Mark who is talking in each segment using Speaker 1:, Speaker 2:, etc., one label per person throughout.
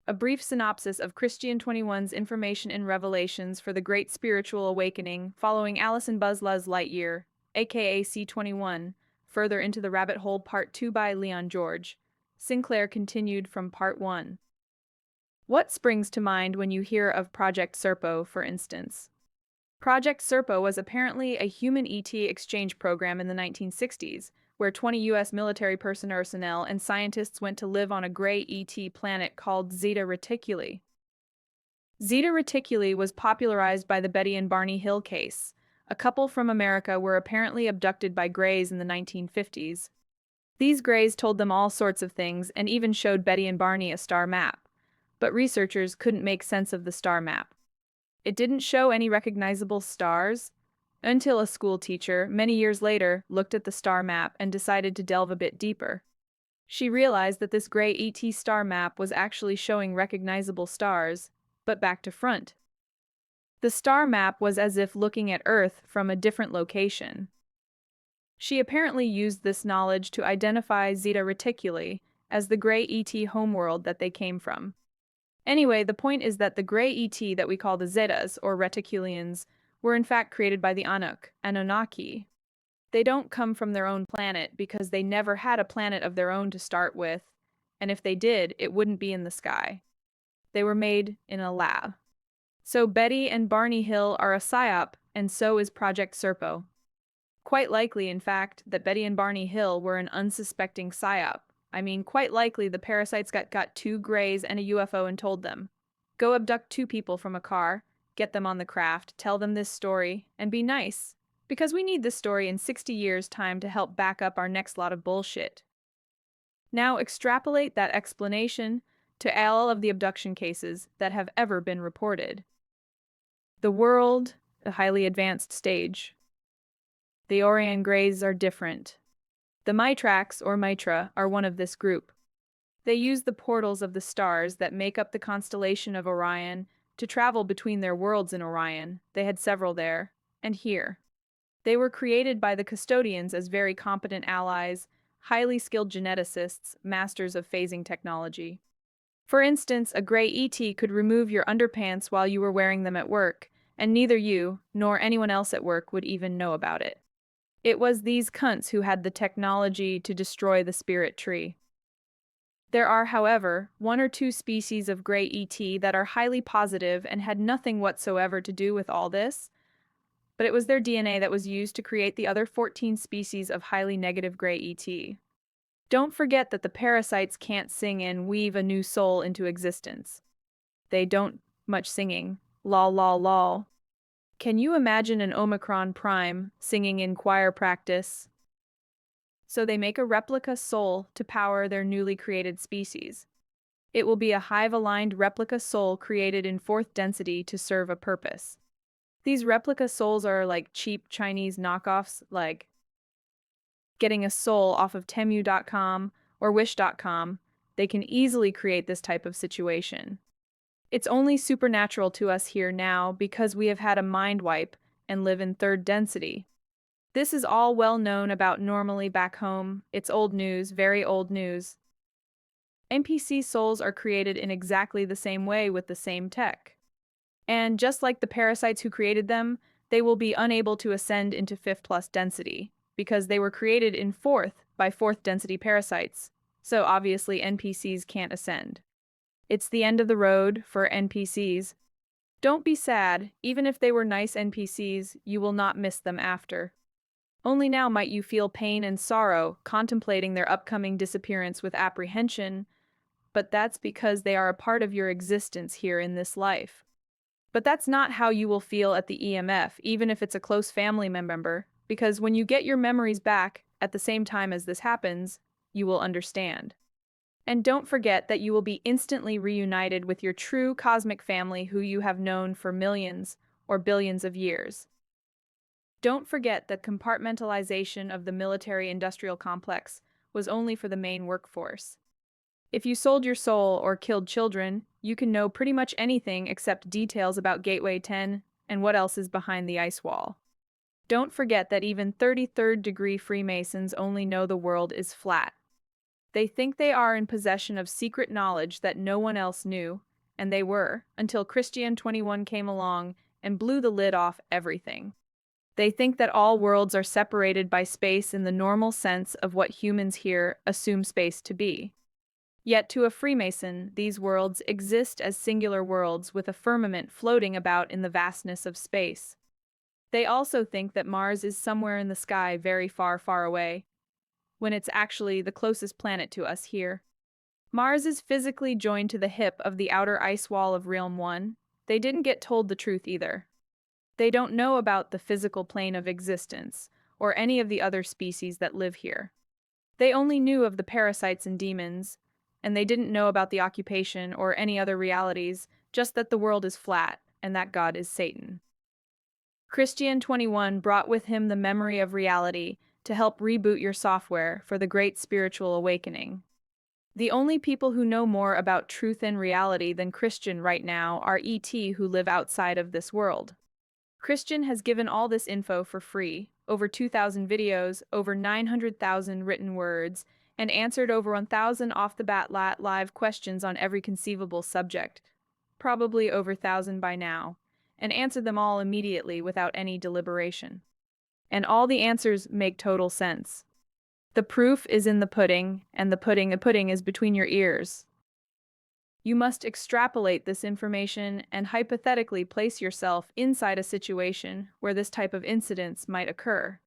Speaker 1: A brief synopsis of Christian 21's information and revelations for the Great Spiritual Awakening following Alison Buzlaz Lightyear, aka C21, Further into the Rabbit Hole Part 2 by Leon George. Sinclair continued from Part 1. What springs to mind when you hear of Project Serpo, for instance? Project Serpo was apparently a human ET exchange program in the 1960s, where 20 U.S. military personnel and scientists went to live on a gray ET planet called Zeta Reticuli. Zeta Reticuli was popularized by the Betty and Barney Hill case. A couple from America were apparently abducted by Greys in the 1950s. These Greys told them all sorts of things and even showed Betty and Barney a star map. But researchers couldn't make sense of the star map. It didn't show any recognizable stars until a school teacher, many years later, looked at the star map and decided to delve a bit deeper. She realized that this gray ET star map was actually showing recognizable stars, but back to front. The star map was as if looking at Earth from a different location. She apparently used this knowledge to identify Zeta Reticuli as the gray ET homeworld that they came from. Anyway, the point is that the gray ET that we call the Zetas, or Reticulians, were in fact created by the Anunnaki. They don't come from their own planet because they never had a planet of their own to start with, and if they did, it wouldn't be in the sky. They were made in a lab. So Betty and Barney Hill are a psyop, and so is Project Serpo. Quite likely, in fact, that Betty and Barney Hill were an unsuspecting psyop. I mean, quite likely the parasites got two Greys and a UFO and told them, go abduct two people from a car, get them on the craft, tell them this story, and be nice. Because we need this story in 60 years' time to help back up our next lot of bullshit. Now extrapolate that explanation to all of the abduction cases that have ever been reported. The world, a highly advanced stage. The Orion Greys are different. The Mitrax, or Mitra, are one of this group. They use the portals of the stars that make up the constellation of Orion to travel between their worlds in Orion. They had several there, and here. They were created by the custodians as very competent allies, highly skilled geneticists, masters of phasing technology. For instance, a gray ET could remove your underpants while you were wearing them at work, and neither you nor anyone else at work would even know about it. It was these cunts who had the technology to destroy the spirit tree. There are, however, one or two species of gray ET that are highly positive and had nothing whatsoever to do with all this, but it was their DNA that was used to create the other 14 species of highly negative gray ET. Don't forget that the parasites can't sing and weave a new soul into existence. They don't much singing. Lol lol lol. Can you imagine an Omicron Prime singing in choir practice? So they make a replica soul to power their newly created species. It will be a hive-aligned replica soul created in fourth density to serve a purpose. These replica souls are like cheap Chinese knockoffs, like getting a soul off of Temu.com or Wish.com. They can easily create this type of situation. It's only supernatural to us here now because we have had a mind wipe and live in third density. This is all well known about normally back home. It's old news, very old news. NPC souls are created in exactly the same way with the same tech. And just like the parasites who created them, they will be unable to ascend into fifth plus density, because they were created in fourth by fourth density parasites, so obviously NPCs can't ascend. It's the end of the road for NPCs. Don't be sad, even if they were nice NPCs, you will not miss them after. Only now might you feel pain and sorrow, contemplating their upcoming disappearance with apprehension, but that's because they are a part of your existence here in this life. But that's not how you will feel at the EMF, even if it's a close family member, because when you get your memories back at the same time as this happens, you will understand. And don't forget that you will be instantly reunited with your true cosmic family who you have known for millions or billions of years. Don't forget that compartmentalization of the military-industrial complex was only for the main workforce. If you sold your soul or killed children, you can know pretty much anything except details about Gateway 10 and what else is behind the ice wall. Don't forget that even 33rd degree Freemasons only know the world is flat. They think they are in possession of secret knowledge that no one else knew, and they were, until Christian 21 came along and blew the lid off everything. They think that all worlds are separated by space in the normal sense of what humans here assume space to be. Yet to a Freemason, these worlds exist as singular worlds with a firmament floating about in the vastness of space. They also think that Mars is somewhere in the sky very far, far away, when it's actually the closest planet to us here. Mars is physically joined to the hip of the outer ice wall of Realm 1. They didn't get told the truth either. They don't know about the physical plane of existence, or any of the other species that live here. They only knew of the parasites and demons, and they didn't know about the occupation or any other realities, just that the world is flat and that God is Satan. Christian 21 brought with him the memory of reality to help reboot your software for the great spiritual awakening. The only people who know more about truth and reality than Christian right now are ET who live outside of this world. Christian has given all this info for free, over 2,000 videos, over 900,000 written words, and answered over 1,000 off-the-bat live questions on every conceivable subject, probably over 1,000 by now, and answered them all immediately without any deliberation. And all the answers make total sense. The proof is in the pudding, and the pudding is between your ears. You must extrapolate this information and hypothetically place yourself inside a situation where this type of incidents might occur.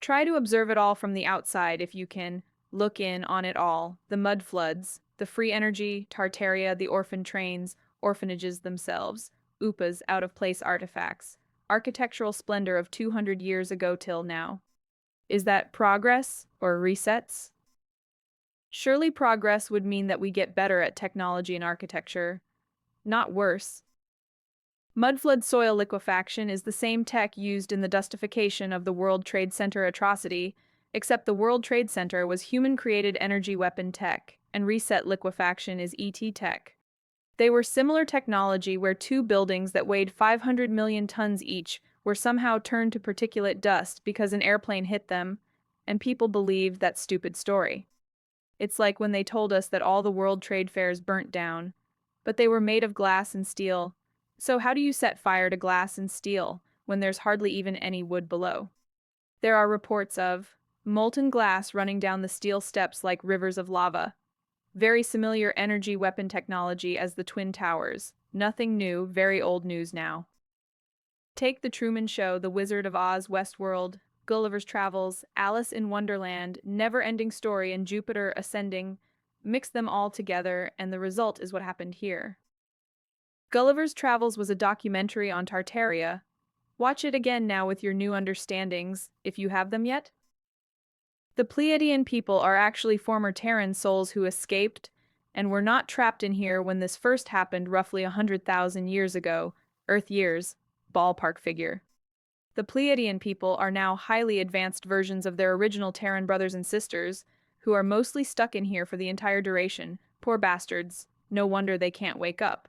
Speaker 1: Try to observe it all from the outside if you can, look in on it all, the mud floods, the free energy, Tartaria, the orphan trains, orphanages themselves, UPAs, out-of-place artifacts, architectural splendor of 200 years ago till now. Is that progress or resets? Surely progress would mean that we get better at technology and architecture, not worse. Mudflood soil liquefaction is the same tech used in the dustification of the World Trade Center atrocity, except the World Trade Center was human-created energy weapon tech, and reset liquefaction is ET tech. They were similar technology where two buildings that weighed 500 million tons each were somehow turned to particulate dust because an airplane hit them, and people believed that stupid story. It's like when they told us that all the World Trade Fairs burnt down, but they were made of glass and steel. So how do you set fire to glass and steel when there's hardly even any wood below? There are reports of molten glass running down the steel steps like rivers of lava. Very similar energy weapon technology as the Twin Towers. Nothing new, very old news now. Take The Truman Show, The Wizard of Oz, Westworld, Gulliver's Travels, Alice in Wonderland, Never-Ending Story, and Jupiter Ascending. Mix them all together, and the result is what happened here. Gulliver's Travels was a documentary on Tartaria. Watch it again now with your new understandings, if you have them yet. The Pleiadian people are actually former Terran souls who escaped and were not trapped in here when this first happened roughly 100,000 years ago, Earth years, ballpark figure. The Pleiadian people are now highly advanced versions of their original Terran brothers and sisters, who are mostly stuck in here for the entire duration. Poor bastards, no wonder they can't wake up.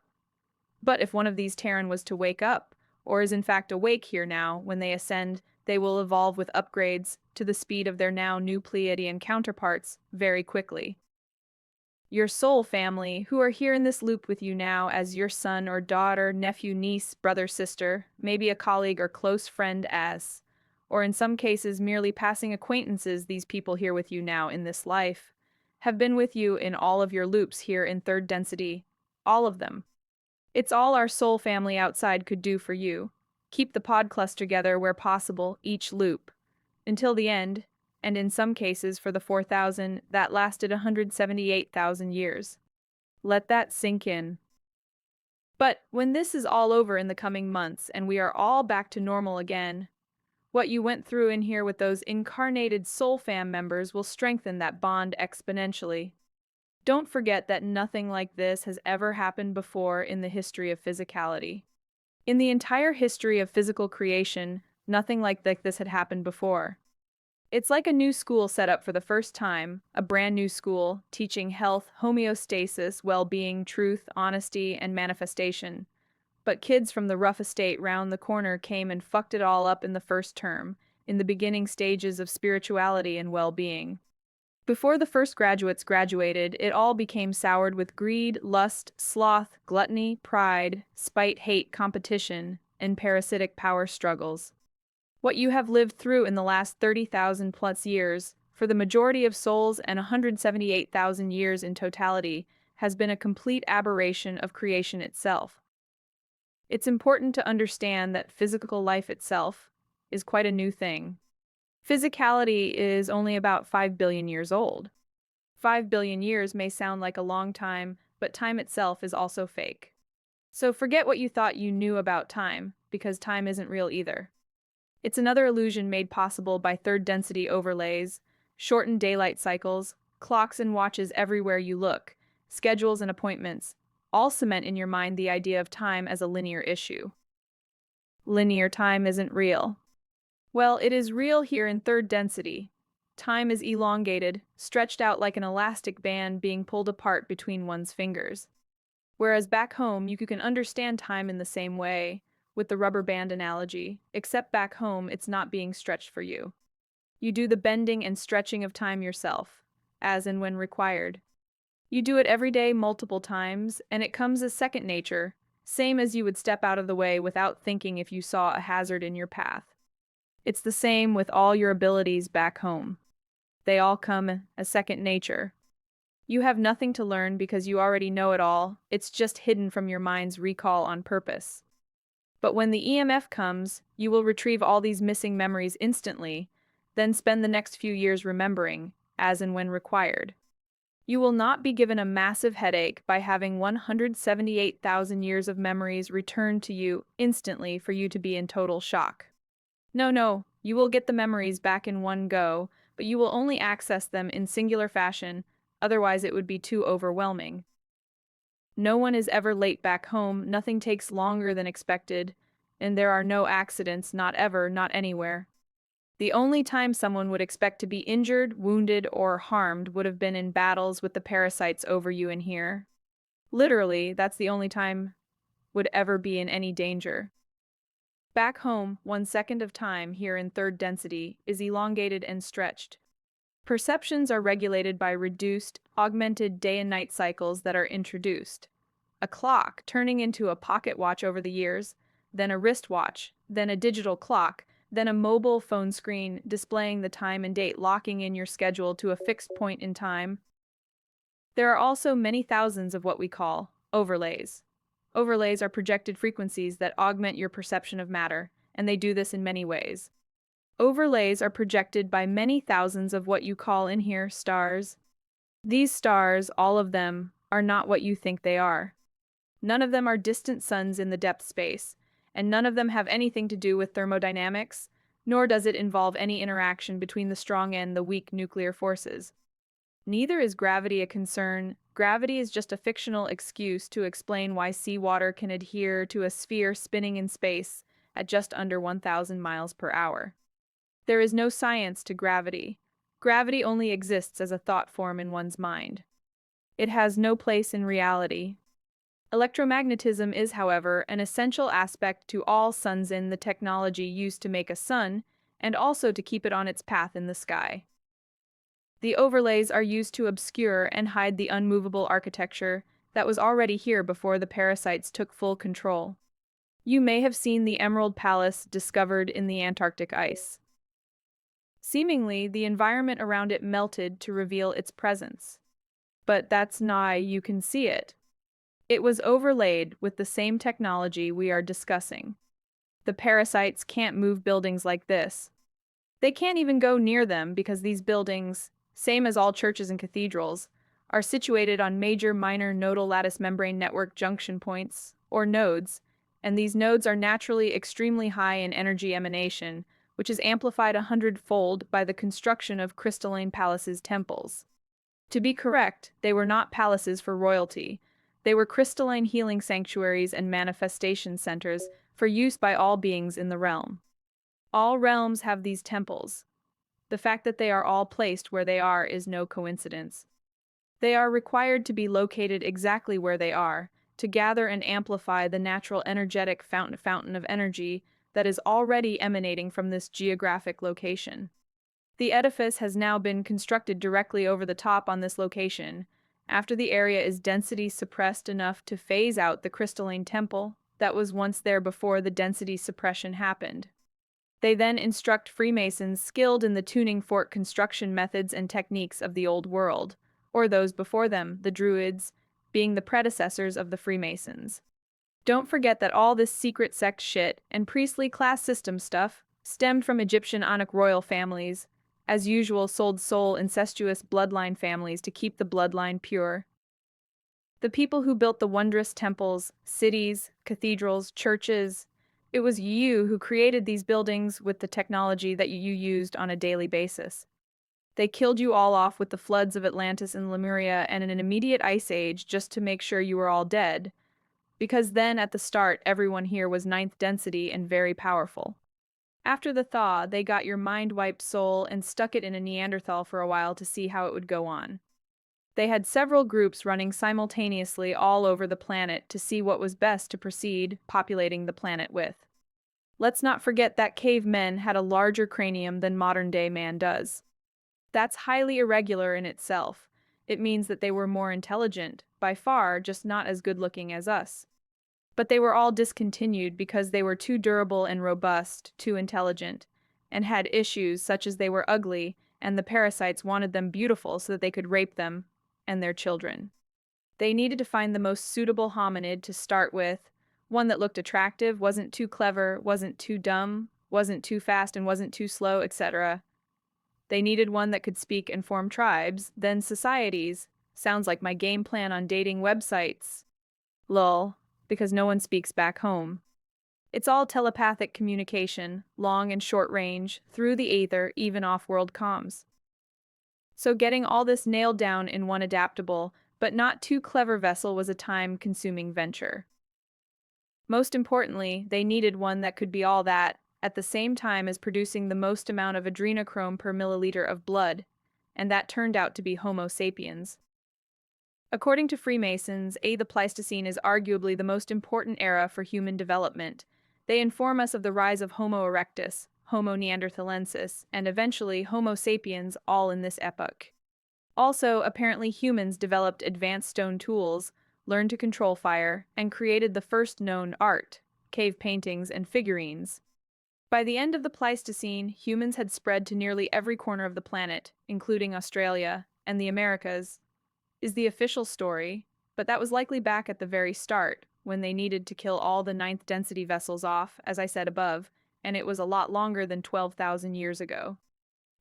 Speaker 1: But if one of these Terran was to wake up, or is in fact awake here now, when they ascend, they will evolve with upgrades to the speed of their now new Pleiadian counterparts very quickly. Your soul family, who are here in this loop with you now as your son or daughter, nephew, niece, brother, sister, maybe a colleague or close friend as, or in some cases merely passing acquaintances, these people here with you now in this life, have been with you in all of your loops here in third density, all of them. It's all our soul family outside could do for you. Keep the pod cluster together where possible, each loop, until the end, and in some cases for the 4,000 that lasted 178,000 years. Let that sink in. But when this is all over in the coming months and we are all back to normal again, what you went through in here with those incarnated soul fam members will strengthen that bond exponentially. Don't forget that nothing like this has ever happened before in the history of physicality. In the entire history of physical creation, nothing like this had happened before. It's like a new school set up for the first time, a brand new school, teaching health, homeostasis, well-being, truth, honesty, and manifestation. But kids from the rough estate round the corner came and fucked it all up in the first term, in the beginning stages of spirituality and well-being. Before the first graduates graduated, it all became soured with greed, lust, sloth, gluttony, pride, spite, hate, competition, and parasitic power struggles. What you have lived through in the last 30,000 plus years, for the majority of souls and 178,000 years in totality, has been a complete aberration of creation itself. It's important to understand that physical life itself is quite a new thing. Physicality is only about 5 billion years old. 5 billion years may sound like a long time, but time itself is also fake. So forget what you thought you knew about time, because time isn't real either. It's another illusion made possible by third density overlays, shortened daylight cycles, clocks and watches everywhere you look, schedules and appointments, all cement in your mind the idea of time as a linear issue. Linear time isn't real. Well, it is real here in third density. Time is elongated, stretched out like an elastic band being pulled apart between one's fingers. Whereas back home, you can understand time in the same way, with the rubber band analogy, except back home, it's not being stretched for you. You do the bending and stretching of time yourself, as and when required. You do it every day multiple times, and it comes as second nature, same as you would step out of the way without thinking if you saw a hazard in your path. It's the same with all your abilities back home. They all come as second nature. You have nothing to learn because you already know it all, it's just hidden from your mind's recall on purpose. But when the EMF comes, you will retrieve all these missing memories instantly, then spend the next few years remembering, as and when required. You will not be given a massive headache by having 178,000 years of memories returned to you instantly for you to be in total shock. No, you will get the memories back in one go, but you will only access them in singular fashion, otherwise it would be too overwhelming. No one is ever late back home, nothing takes longer than expected, and there are no accidents, not ever, not anywhere. The only time someone would expect to be injured, wounded, or harmed would have been in battles with the parasites over you in here. Literally, that's the only time would ever be in any danger. Back home, 1 second of time here in third density is elongated and stretched. Perceptions are regulated by reduced, augmented day and night cycles that are introduced. A clock turning into a pocket watch over the years, then a wristwatch, then a digital clock, then a mobile phone screen displaying the time and date locking in your schedule to a fixed point in time. There are also many thousands of what we call overlays. Overlays are projected frequencies that augment your perception of matter, and they do this in many ways. Overlays are projected by many thousands of what you call in here stars. These stars, all of them, are not what you think they are. None of them are distant suns in the depth space, and none of them have anything to do with thermodynamics, nor does it involve any interaction between the strong and the weak nuclear forces. Neither is gravity a concern. Gravity is just a fictional excuse to explain why seawater can adhere to a sphere spinning in space at just under 1,000 miles per hour. There is no science to gravity. Gravity only exists as a thought form in one's mind. It has no place in reality. Electromagnetism is, however, an essential aspect to all suns in the technology used to make a sun, and also to keep it on its path in the sky. The overlays are used to obscure and hide the unmovable architecture that was already here before the parasites took full control. You may have seen the Emerald Palace discovered in the Antarctic ice. Seemingly, the environment around it melted to reveal its presence. But that's not you can see it. It was overlaid with the same technology we are discussing. The parasites can't move buildings like this. They can't even go near them because these buildings, same as all churches and cathedrals, are situated on major minor nodal lattice membrane network junction points, or nodes, and these nodes are naturally extremely high in energy emanation, which is amplified 100-fold by the construction of crystalline palaces temples. To be correct, they were not palaces for royalty. They were crystalline healing sanctuaries and manifestation centers for use by all beings in the realm. All realms have these temples. The fact that they are all placed where they are is no coincidence. They are required to be located exactly where they are, to gather and amplify the natural energetic fountain of energy that is already emanating from this geographic location. The edifice has now been constructed directly over the top on this location, after the area is density suppressed enough to phase out the crystalline temple that was once there before the density suppression happened. They then instruct Freemasons skilled in the tuning fork construction methods and techniques of the Old World, or those before them, the Druids, being the predecessors of the Freemasons. Don't forget that all this secret sect shit and priestly class system stuff stemmed from Egyptian Anak royal families, as usual sold soul incestuous bloodline families to keep the bloodline pure. The people who built the wondrous temples, cities, cathedrals, churches, it was you who created these buildings with the technology that you used on a daily basis. They killed you all off with the floods of Atlantis and Lemuria and an immediate ice age just to make sure you were all dead, because then at the start everyone here was ninth density and very powerful. After the thaw, they got your mind-wiped soul and stuck it in a Neanderthal for a while to see how it would go on. They had several groups running simultaneously all over the planet to see what was best to proceed populating the planet with. Let's not forget that cavemen had a larger cranium than modern-day man does. That's highly irregular in itself. It means that they were more intelligent, by far, just not as good-looking as us. But they were all discontinued because they were too durable and robust, too intelligent, and had issues such as they were ugly, and the parasites wanted them beautiful so that they could rape them and their children. They needed to find the most suitable hominid to start with, one that looked attractive, wasn't too clever, wasn't too dumb, wasn't too fast and wasn't too slow, etc. They needed one that could speak and form tribes, then societies. Sounds like my game plan on dating websites. Lol, because no one speaks back home. It's all telepathic communication, long and short range, through the aether, even off-world comms. So getting all this nailed down in one adaptable, but not too clever vessel was a time-consuming venture. Most importantly, they needed one that could be all that, at the same time as producing the most amount of adrenochrome per milliliter of blood, and that turned out to be Homo sapiens. According to Freemasons, the Pleistocene is arguably the most important era for human development. They inform us of the rise of Homo erectus, Homo neanderthalensis, and eventually Homo sapiens all in this epoch. Also, apparently humans developed advanced stone tools, learned to control fire, and created the first known art, cave paintings and figurines. By the end of the Pleistocene, humans had spread to nearly every corner of the planet, including Australia and the Americas, is the official story, but that was likely back at the very start, when they needed to kill all the ninth density vessels off, as I said above, and it was a lot longer than 12,000 years ago.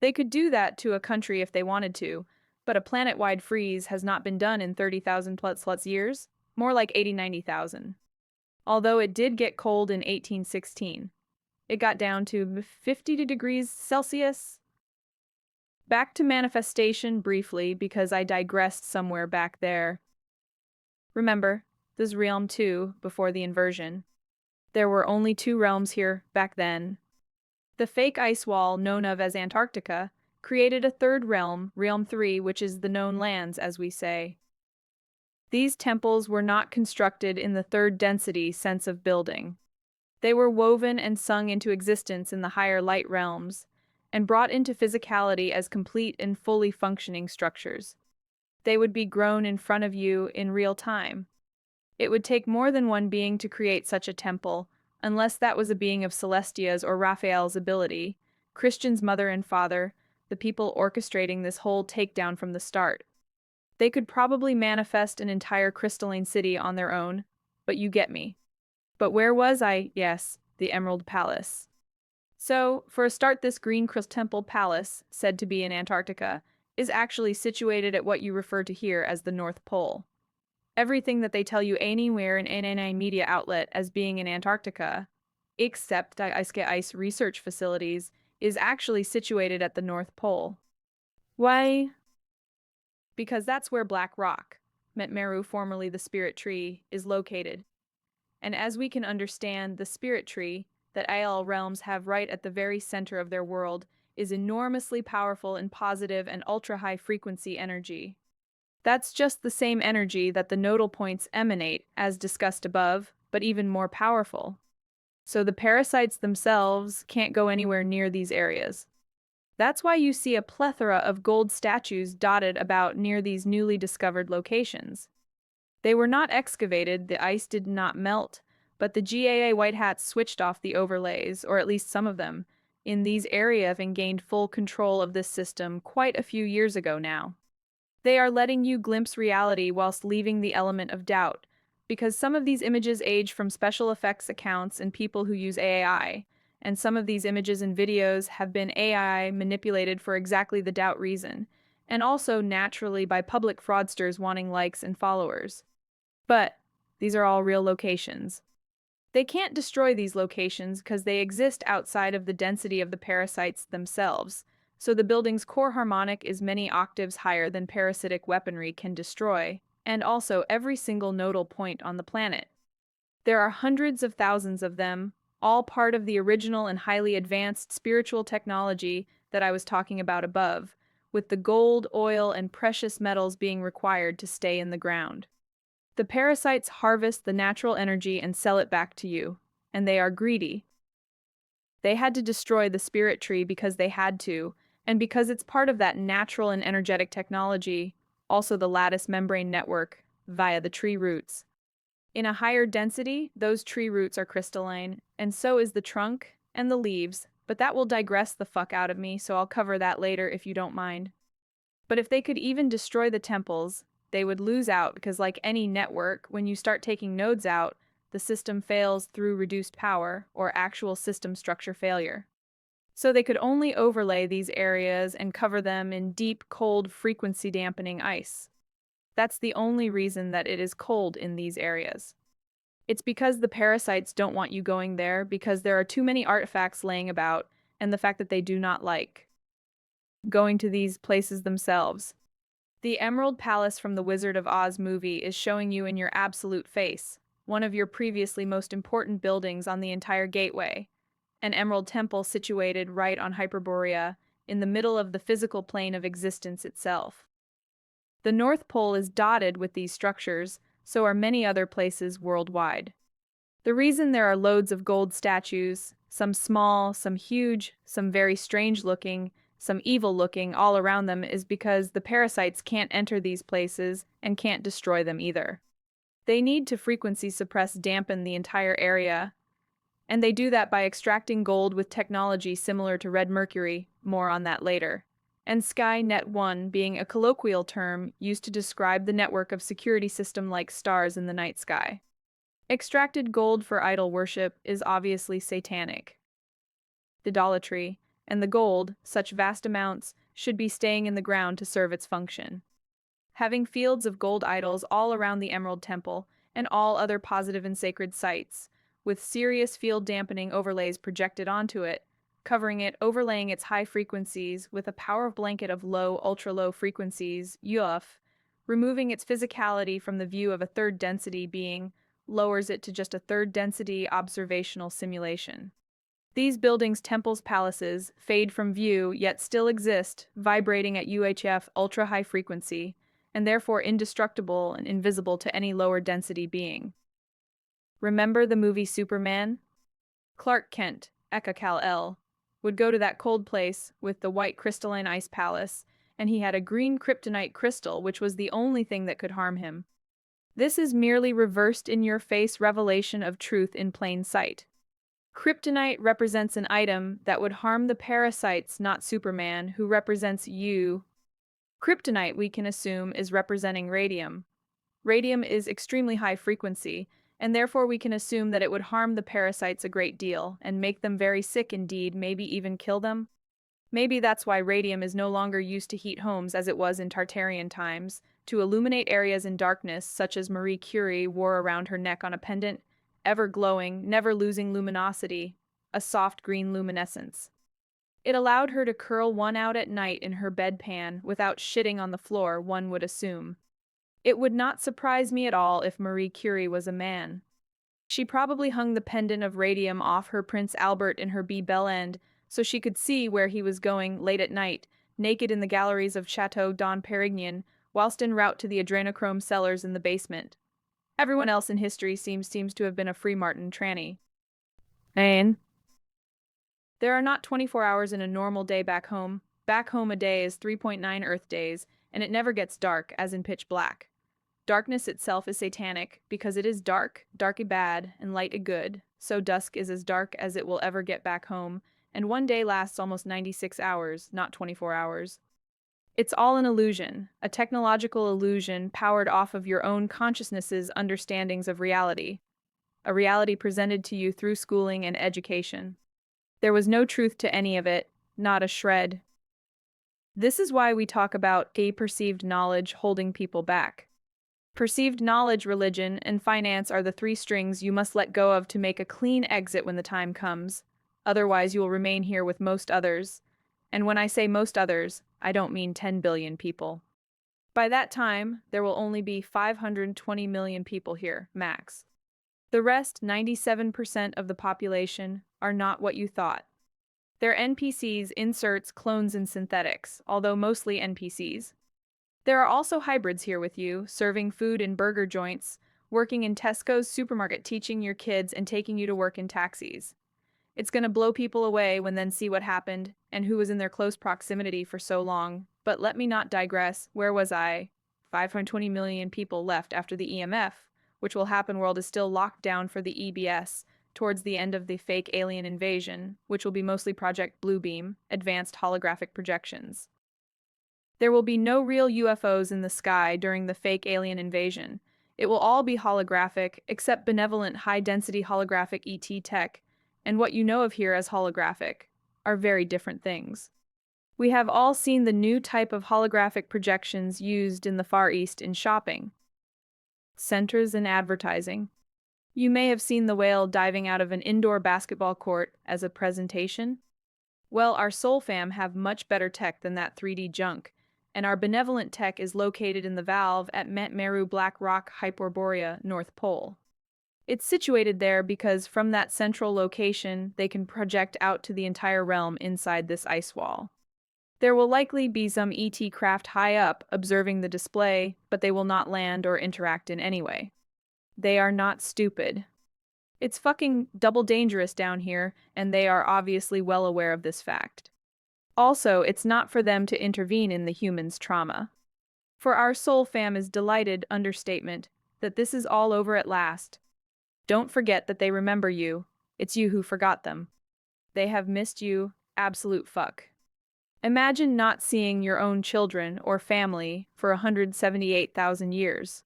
Speaker 1: They could do that to a country if they wanted to, but a planet-wide freeze has not been done in 30,000 plus years, more like 80-90,000. Although it did get cold in 1816. It got down to 50 degrees Celsius. Back to manifestation briefly because I digressed somewhere back there. Remember, this realm 2 before the inversion. There were only 2 realms here back then. The fake ice wall, known of as Antarctica, created a third realm, Realm 3, which is the known lands, as we say. These temples were not constructed in the third density sense of building. They were woven and sung into existence in the higher light realms, and brought into physicality as complete and fully functioning structures. They would be grown in front of you in real time. It would take more than one being to create such a temple, unless that was a being of Celestia's or Raphael's ability, Christian's mother and father, the people orchestrating this whole takedown from the start. They could probably manifest an entire crystalline city on their own, but you get me. But where was I? Yes, the Emerald Palace. So, for a start, this Green Crystal Temple Palace, said to be in Antarctica, is actually situated at what you refer to here as the North Pole. Everything that they tell you anywhere in any media outlet as being in Antarctica, except ice research facilities, is actually situated at the North Pole. Why? Because that's where Black Rock, Metmeru, formerly the Spirit Tree, is located. And as we can understand, the Spirit Tree, that all realms have right at the very center of their world, is enormously powerful in positive and ultra-high frequency energy. That's just the same energy that the nodal points emanate, as discussed above, but even more powerful. So the parasites themselves can't go anywhere near these areas. That's why you see a plethora of gold statues dotted about near these newly discovered locations. They were not excavated, the ice did not melt, but the GAA White Hats switched off the overlays, or at least some of them, in these areas and gained full control of this system quite a few years ago now. They are letting you glimpse reality whilst leaving the element of doubt, because some of these images age from special effects accounts and people who use AI, and some of these images and videos have been AI manipulated for exactly the doubt reason, and also naturally by public fraudsters wanting likes and followers. But these are all real locations. They can't destroy these locations because they exist outside of the density of the parasites themselves, so the building's core harmonic is many octaves higher than parasitic weaponry can destroy, and also every single nodal point on the planet. There are hundreds of thousands of them, all part of the original and highly advanced spiritual technology that I was talking about above, with the gold, oil, and precious metals being required to stay in the ground. The parasites harvest the natural energy and sell it back to you, and they are greedy. They had to destroy the spirit tree because they had to, and because it's part of that natural and energetic technology, also the lattice membrane network, via the tree roots. In a higher density, those tree roots are crystalline, and so is the trunk and the leaves, but that will digress the fuck out of me, so I'll cover that later if you don't mind. But if they could even destroy the temples, they would lose out because, like any network, when you start taking nodes out, the system fails through reduced power or actual system structure failure. So they could only overlay these areas and cover them in deep, cold, frequency dampening ice. That's the only reason that it is cold in these areas. It's because the parasites don't want you going there because there are too many artifacts laying about, and the fact that they do not like going to these places themselves. The Emerald Palace from the Wizard of Oz movie is showing you in your absolute face, one of your previously most important buildings on the entire gateway, an emerald temple situated right on Hyperborea, in the middle of the physical plane of existence itself. The North Pole is dotted with these structures, so are many other places worldwide. The reason there are loads of gold statues, some small, some huge, some very strange looking, some evil looking, all around them is because the parasites can't enter these places and can't destroy them either. They need to frequency suppress dampen the entire area, and they do that by extracting gold with technology similar to red mercury, more on that later. And Skynet 1 being a colloquial term used to describe the network of security system like stars in the night sky. Extracted gold for idol worship is obviously satanic. Idolatry, and the gold, such vast amounts, should be staying in the ground to serve its function. Having fields of gold idols all around the Emerald Temple and all other positive and sacred sites, with serious field dampening overlays projected onto it, covering it, overlaying its high frequencies with a power blanket of low, ultra-low frequencies, UF, removing its physicality from the view of a third density being, lowers it to just a third density observational simulation. These buildings, temples, palaces, fade from view yet still exist, vibrating at UHF ultra-high frequency, and therefore indestructible and invisible to any lower density being. Remember the movie Superman? Clark Kent, Eka Kal-El, would go to that cold place with the white crystalline ice palace, and he had a green kryptonite crystal which was the only thing that could harm him. This is merely reversed in your face revelation of truth in plain sight. Kryptonite represents an item that would harm the parasites, not Superman, who represents you. Kryptonite, we can assume, is representing radium. Radium is extremely high frequency, and therefore we can assume that it would harm the parasites a great deal and make them very sick indeed, maybe even kill them. Maybe that's why radium is no longer used to heat homes as it was in Tartarian times, to illuminate areas in darkness, such as Marie Curie wore around her neck on a pendant, ever glowing, never losing luminosity, a soft green luminescence. It allowed her to curl one out at night in her bedpan without shitting on the floor, one would assume. It would not surprise me at all if Marie Curie was a man. She probably hung the pendant of radium off her Prince Albert in her Belle End so she could see where he was going late at night, naked in the galleries of Chateau Don Perignon, whilst en route to the adrenochrome cellars in the basement. Everyone else in history seems to have been a free Martin tranny. And there are not 24 hours in a normal day back home, Back home a day is 3.9 Earth days, and it never gets dark, as in pitch black. Darkness itself is satanic, because it is dark, darky bad, and light a good, so dusk is as dark as it will ever get back home, and one day lasts almost 96 hours, not 24 hours. It's all an illusion, a technological illusion powered off of your own consciousness's understandings of reality, a reality presented to you through schooling and education. There was no truth to any of it, not a shred. This is why we talk about gay perceived knowledge holding people back. Perceived knowledge, religion, and finance are the three strings you must let go of to make a clean exit when the time comes. Otherwise, you will remain here with most others. And when I say most others, I don't mean 10 billion people. By that time, there will only be 520 million people here, max. The rest, 97% of the population, are not what you thought. They're NPCs, inserts, clones, and synthetics, although mostly NPCs. There are also hybrids here with you, serving food in burger joints, working in Tesco's supermarket, teaching your kids, and taking you to work in taxis. It's gonna blow people away when then see what happened and who was in their close proximity for so long. But let me not digress. Where was I? 520 million people left after the EMF, which will happen. World is still locked down for the EBS towards the end of the fake alien invasion, which will be mostly Project Bluebeam, advanced holographic projections. There will be no real UFOs in the sky during the fake alien invasion. It will all be holographic, except benevolent high-density holographic ET tech, and what you know of here as holographic, are very different things. We have all seen the new type of holographic projections used in the Far East in shopping centers and advertising. You may have seen the whale diving out of an indoor basketball court as a presentation. Well, our Soul Fam have much better tech than that 3D junk, and our benevolent tech is located in the valve at Mount Meru Black Rock Hyperborea, North Pole. It's situated there because from that central location, they can project out to the entire realm inside this ice wall. There will likely be some ET craft high up observing the display, but they will not land or interact in any way. They are not stupid. It's fucking double dangerous down here, and they are obviously well aware of this fact. Also, it's not for them to intervene in the human's trauma. For our soul fam is delighted, understatement, that this is all over at last. Don't forget that they remember you. It's you who forgot them. They have missed you, absolute fuck. Imagine not seeing your own children or family for 178,000 years.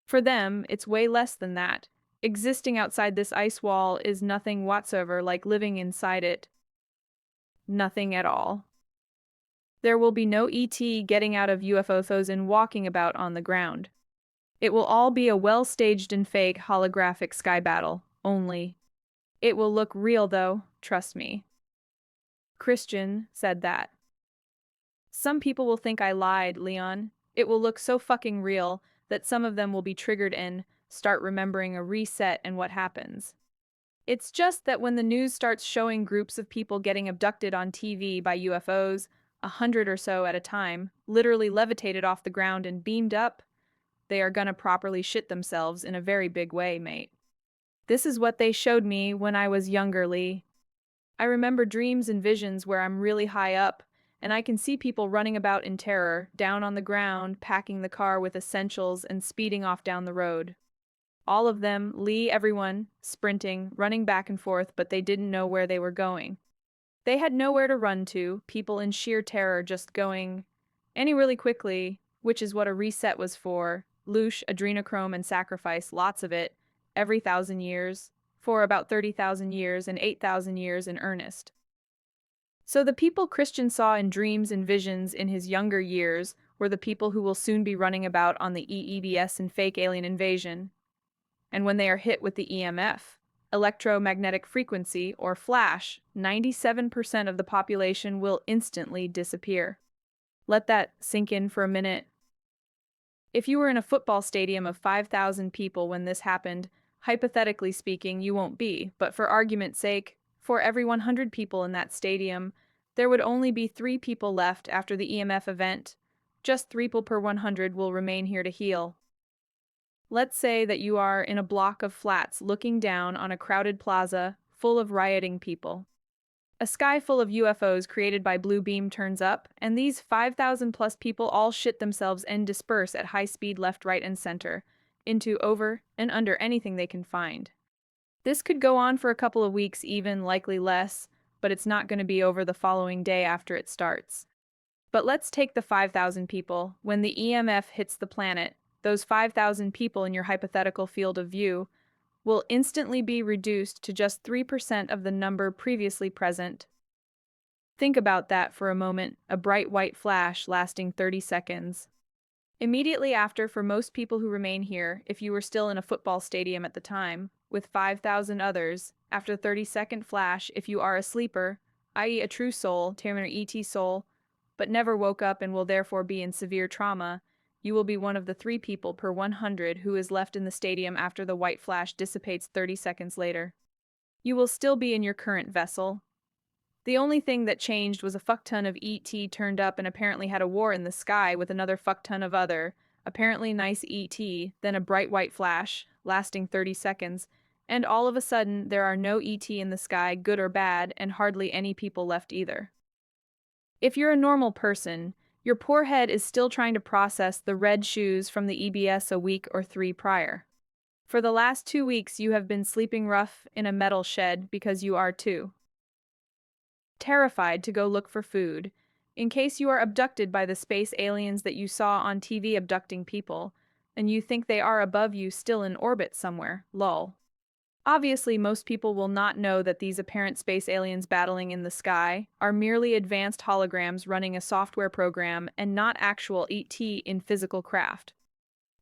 Speaker 1: For them, it's way less than that. Existing outside this ice wall is nothing whatsoever like living inside it. Nothing at all. There will be no ET getting out of UFOs and walking about on the ground. It will all be a well-staged and fake holographic sky battle, only. It will look real though, trust me. Christian said that. Some people will think I lied, Leon. It will look so fucking real that some of them will be triggered and start remembering a reset and what happens. It's just that when the news starts showing groups of people getting abducted on TV by UFOs, 100 or so at a time, literally levitated off the ground and beamed up, they are gonna properly shit themselves in a very big way, mate. This is what they showed me when I was younger, Lee. I remember dreams and visions where I'm really high up, and I can see people running about in terror, down on the ground, packing the car with essentials and speeding off down the road. All of them, Lee, everyone, sprinting, running back and forth, but they didn't know where they were going. They had nowhere to run to, people in sheer terror just going any really quickly, which is what a reset was for, loosh, adrenochrome, and sacrifice, lots of it, every 1,000 years, for about 30,000 years and 8,000 years in earnest. So the people Christian saw in dreams and visions in his younger years were the people who will soon be running about on the EEBS and fake alien invasion. And when they are hit with the EMF, electromagnetic frequency, or flash, 97% of the population will instantly disappear. Let that sink in for a minute. If you were in a football stadium of 5,000 people when this happened, hypothetically speaking, you won't be, but for argument's sake, for every 100 people in that stadium, there would only be 3 people left after the EMF event. Just 3 people per 100 will remain here to heal. Let's say that you are in a block of flats looking down on a crowded plaza full of rioting people. A sky full of UFOs created by Blue Beam turns up, and these 5,000 plus people all shit themselves and disperse at high speed left, right, and center, into, over, and under anything they can find. This could go on for a couple of weeks, even, likely less, but it's not going to be over the following day after it starts. But let's take the 5,000 people. When the EMF hits the planet, those 5,000 people in your hypothetical field of view will instantly be reduced to just 3% of the number previously present. Think about that for a moment, a bright white flash lasting 30 seconds. Immediately after, for most people who remain here, if you were still in a football stadium at the time, with 5,000 others, after the 30-second flash, if you are a sleeper, i.e. a true soul, Terminator ET soul, but never woke up and will therefore be in severe trauma, you will be one of the 3 people per 100 who is left in the stadium after the white flash dissipates 30 seconds later. You will still be in your current vessel. The only thing that changed was a fuckton of ET turned up and apparently had a war in the sky with another fuckton of other, apparently nice ET, then a bright white flash, lasting 30 seconds, and all of a sudden there are no ET in the sky, good or bad, and hardly any people left either. If you're a normal person, your poor head is still trying to process the red shoes from the EBS a week or 3 prior. For the last 2 weeks you have been sleeping rough in a metal shed because you are too terrified to go look for food, in case you are abducted by the space aliens that you saw on TV abducting people, and you think they are above you still in orbit somewhere, lol. Obviously, most people will not know that these apparent space aliens battling in the sky are merely advanced holograms running a software program and not actual ET in physical craft.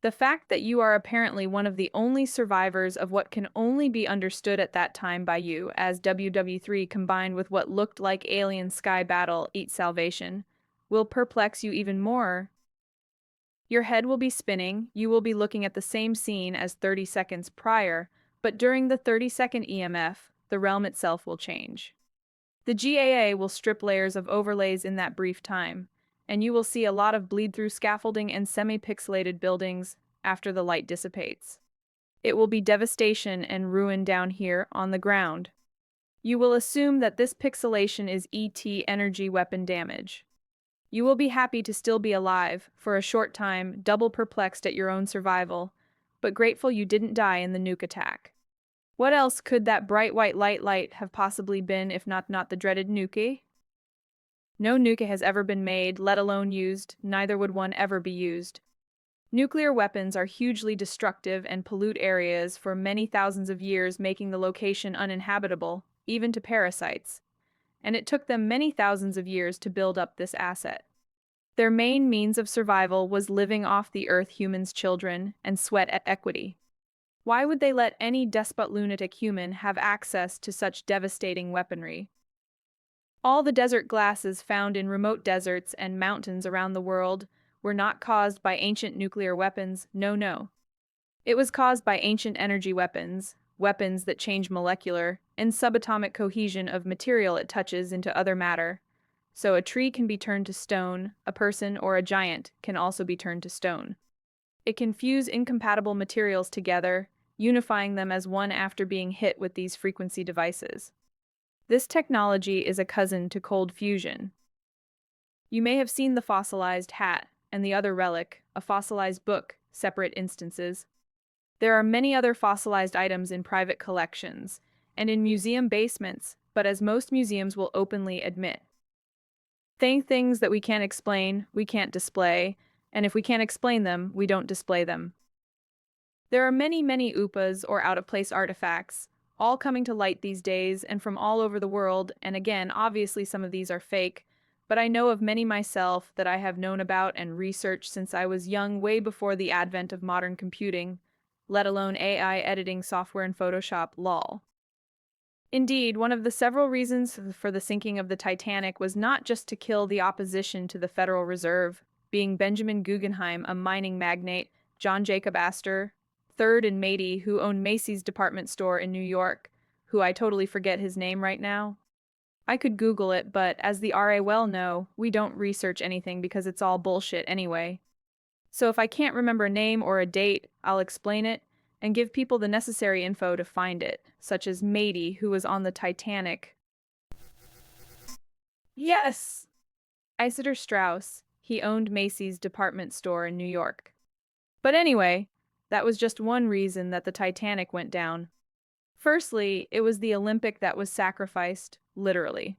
Speaker 1: The fact that you are apparently one of the only survivors of what can only be understood at that time by you as WW3 combined with what looked like alien sky battle eat salvation will perplex you even more. Your head will be spinning, you will be looking at the same scene as 30 seconds prior, but during the 30-second EMF, the realm itself will change. The GAA will strip layers of overlays in that brief time, and you will see a lot of bleed-through scaffolding and semi-pixelated buildings after the light dissipates. It will be devastation and ruin down here on the ground. You will assume that this pixelation is ET energy weapon damage. You will be happy to still be alive, for a short time, double perplexed at your own survival, but grateful you didn't die in the nuke attack. What else could that bright white light have possibly been if not the dreaded nuke? No nuke has ever been made, let alone used, neither would one ever be used. Nuclear weapons are hugely destructive and pollute areas for many thousands of years, making the location uninhabitable, even to parasites. And it took them many thousands of years to build up this asset. Their main means of survival was living off the earth humans' children and sweat at equity. Why would they let any despot lunatic human have access to such devastating weaponry? All the desert glasses found in remote deserts and mountains around the world were not caused by ancient nuclear weapons, no. It was caused by ancient energy weapons, weapons that change molecular and subatomic cohesion of material it touches into other matter. So a tree can be turned to stone, a person or a giant can also be turned to stone. It can fuse incompatible materials together, unifying them as one after being hit with these frequency devices. This technology is a cousin to cold fusion. You may have seen the fossilized hat and the other relic, a fossilized book, separate instances. There are many other fossilized items in private collections and in museum basements, but as most museums will openly admit, things that we can't explain, we can't display, and if we can't explain them, we don't display them. There are many UPAs or out-of-place artifacts, all coming to light these days and from all over the world, and again, obviously some of these are fake, but I know of many myself that I have known about and researched since I was young, way before the advent of modern computing, let alone AI editing software and Photoshop, lol. Indeed, one of the several reasons for the sinking of the Titanic was not just to kill the opposition to the Federal Reserve, being Benjamin Guggenheim, a mining magnate, John Jacob Astor, Third and Matey, who owned Macy's department store in New York, who I totally forget his name right now. I could Google it, but as the RA well know, we don't research anything because it's all bullshit anyway. So if I can't remember a name or a date, I'll explain it and give people the necessary info to find it, such as Matey, who was on the Titanic. Yes! Isidor Straus. He owned Macy's department store in New York. But anyway, that was just one reason that the Titanic went down. Firstly, it was the Olympic that was sacrificed, literally.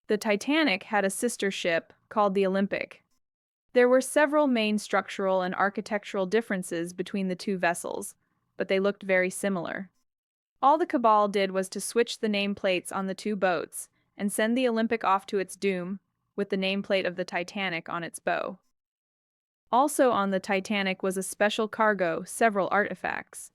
Speaker 1: The Titanic had a sister ship called the Olympic. There were several main structural and architectural differences between the two vessels, but they looked very similar. All the Cabal did was to switch the nameplates on the two boats and send the Olympic off to its doom with the nameplate of the Titanic on its bow. Also on the Titanic was a special cargo, several artifacts.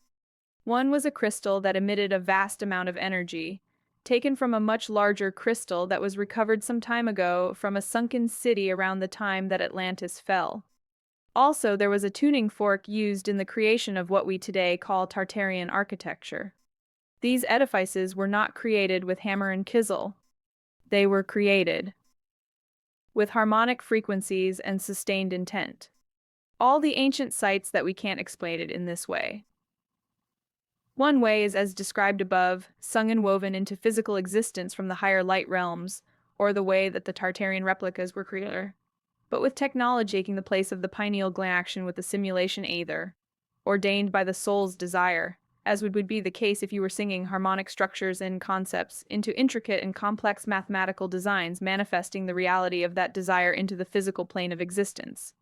Speaker 1: One was a crystal that emitted a vast amount of energy, taken from a much larger crystal that was recovered some time ago from a sunken city around the time that Atlantis fell. Also, there was a tuning fork used in the creation of what we today call Tartarian architecture. These edifices were not created with hammer and chisel. They were created with harmonic frequencies and sustained intent. All the ancient sites that we can't explain it in this way. One way is as described above, sung and woven into physical existence from the higher light realms, or the way that the Tartarian replicas were created. But with technology taking the place of the pineal gland action with the simulation aether, ordained by the soul's desire, as would be the case if you were singing harmonic structures and concepts into intricate and complex mathematical designs manifesting the reality of that desire into the physical plane of existence.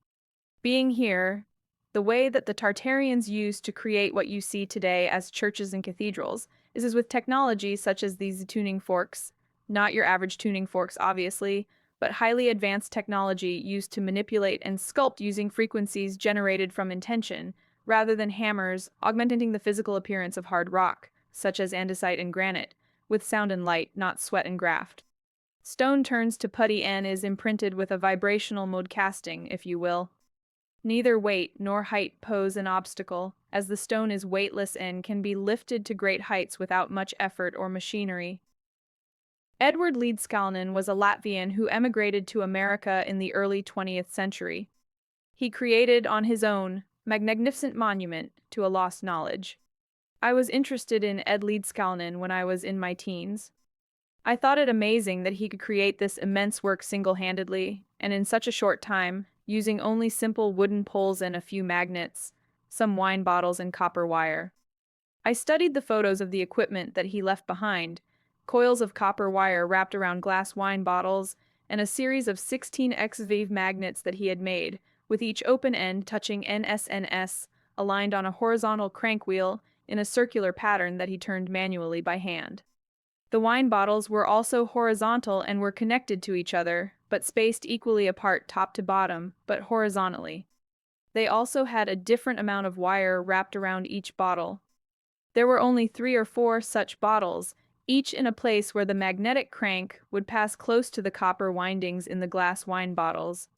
Speaker 1: Being here, the way that the Tartarians used to create what you see today as churches and cathedrals is with technology such as these tuning forks, not your average tuning forks obviously, but highly advanced technology used to manipulate and sculpt using frequencies generated from intention, rather than hammers, augmenting the physical appearance of hard rock, such as andesite and granite, with sound and light, not sweat and graft. Stone turns to putty and is imprinted with a vibrational mode casting, if you will. Neither weight nor height pose an obstacle, as the stone is weightless and can be lifted to great heights without much effort or machinery. Edward Leedskalnin was a Latvian who emigrated to America in the early 20th century. He created, on his own, magnificent monument to a lost knowledge. I was interested in Ed Leedskalnin when I was in my teens. I thought it amazing that he could create this immense work single-handedly, and in such a short time, using only simple wooden poles and a few magnets, some wine bottles and copper wire. I studied the photos of the equipment that he left behind, coils of copper wire wrapped around glass wine bottles, and a series of 16 X-Vive magnets that he had made, with each open end touching NSNS, aligned on a horizontal crank wheel in a circular pattern that he turned manually by hand. The wine bottles were also horizontal and were connected to each other, but spaced equally apart top to bottom, but horizontally. They also had a different amount of wire wrapped around each bottle. There were only 3 or 4 such bottles, each in a place where the magnetic crank would pass close to the copper windings in the glass wine bottles.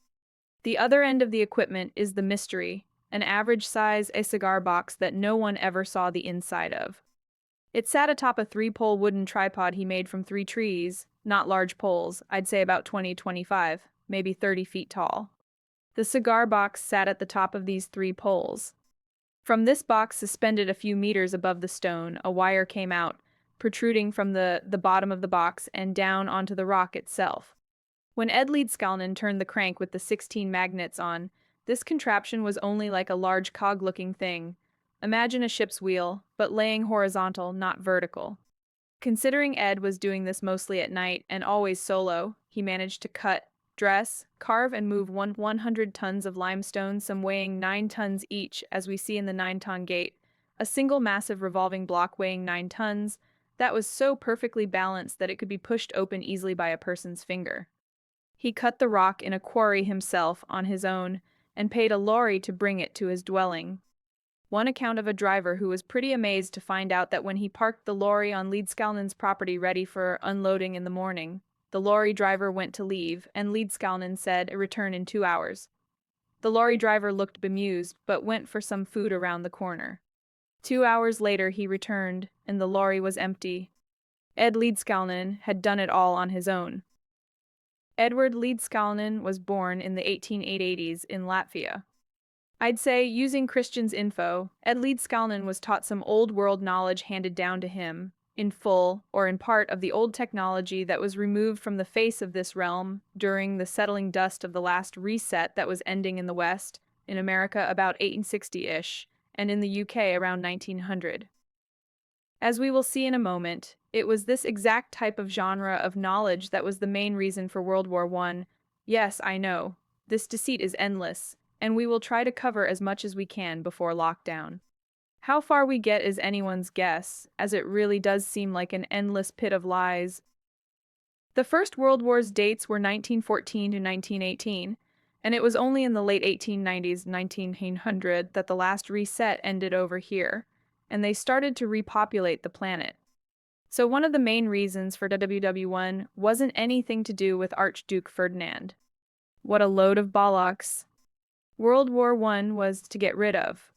Speaker 1: The other end of the equipment is the mystery, an average size a cigar box that no one ever saw the inside of. It sat atop a 3-pole wooden tripod he made from 3 trees, not large poles, I'd say about 20-25, maybe 30 feet tall. The cigar box sat at the top of these 3 poles. From this box suspended a few meters above the stone, a wire came out, protruding from the bottom of the box and down onto the rock itself. When Ed Leedskalnin turned the crank with the 16 magnets on, this contraption was only like a large cog-looking thing. Imagine a ship's wheel, but laying horizontal, not vertical. Considering Ed was doing this mostly at night and always solo, he managed to cut, dress, carve and move 100 tons of limestone, some weighing 9 tons each, as we see in the 9-ton gate, a single massive revolving block weighing 9 tons, that was so perfectly balanced that it could be pushed open easily by a person's finger. He cut the rock in a quarry himself on his own and paid a lorry to bring it to his dwelling. One account of a driver who was pretty amazed to find out that when he parked the lorry on Leedskalnin's property ready for unloading in the morning, the lorry driver went to leave, and Leedskalnin said return in 2 hours. The lorry driver looked bemused, but went for some food around the corner. 2 hours later he returned, and the lorry was empty. Ed Leedskalnin had done it all on his own. Edward Leedskalnin was born in the 1880s in Latvia. I'd say, using Christian's info, Ed Leedskalnin was taught some old world knowledge handed down to him, in full or in part of the old technology that was removed from the face of this realm during the settling dust of the last reset that was ending in the West, in America about 1860-ish, and in the UK around 1900. As we will see in a moment, it was this exact type of genre of knowledge that was the main reason for World War I. Yes, I know. This deceit is endless, and we will try to cover as much as we can before lockdown. How far we get is anyone's guess, as it really does seem like an endless pit of lies. The First World War's dates were 1914 to 1918, and it was only in the late 1890s, 1900, that the last reset ended over here, and they started to repopulate the planet. So one of the main reasons for WW1 wasn't anything to do with Archduke Ferdinand. What a load of bollocks. World War I was to get rid of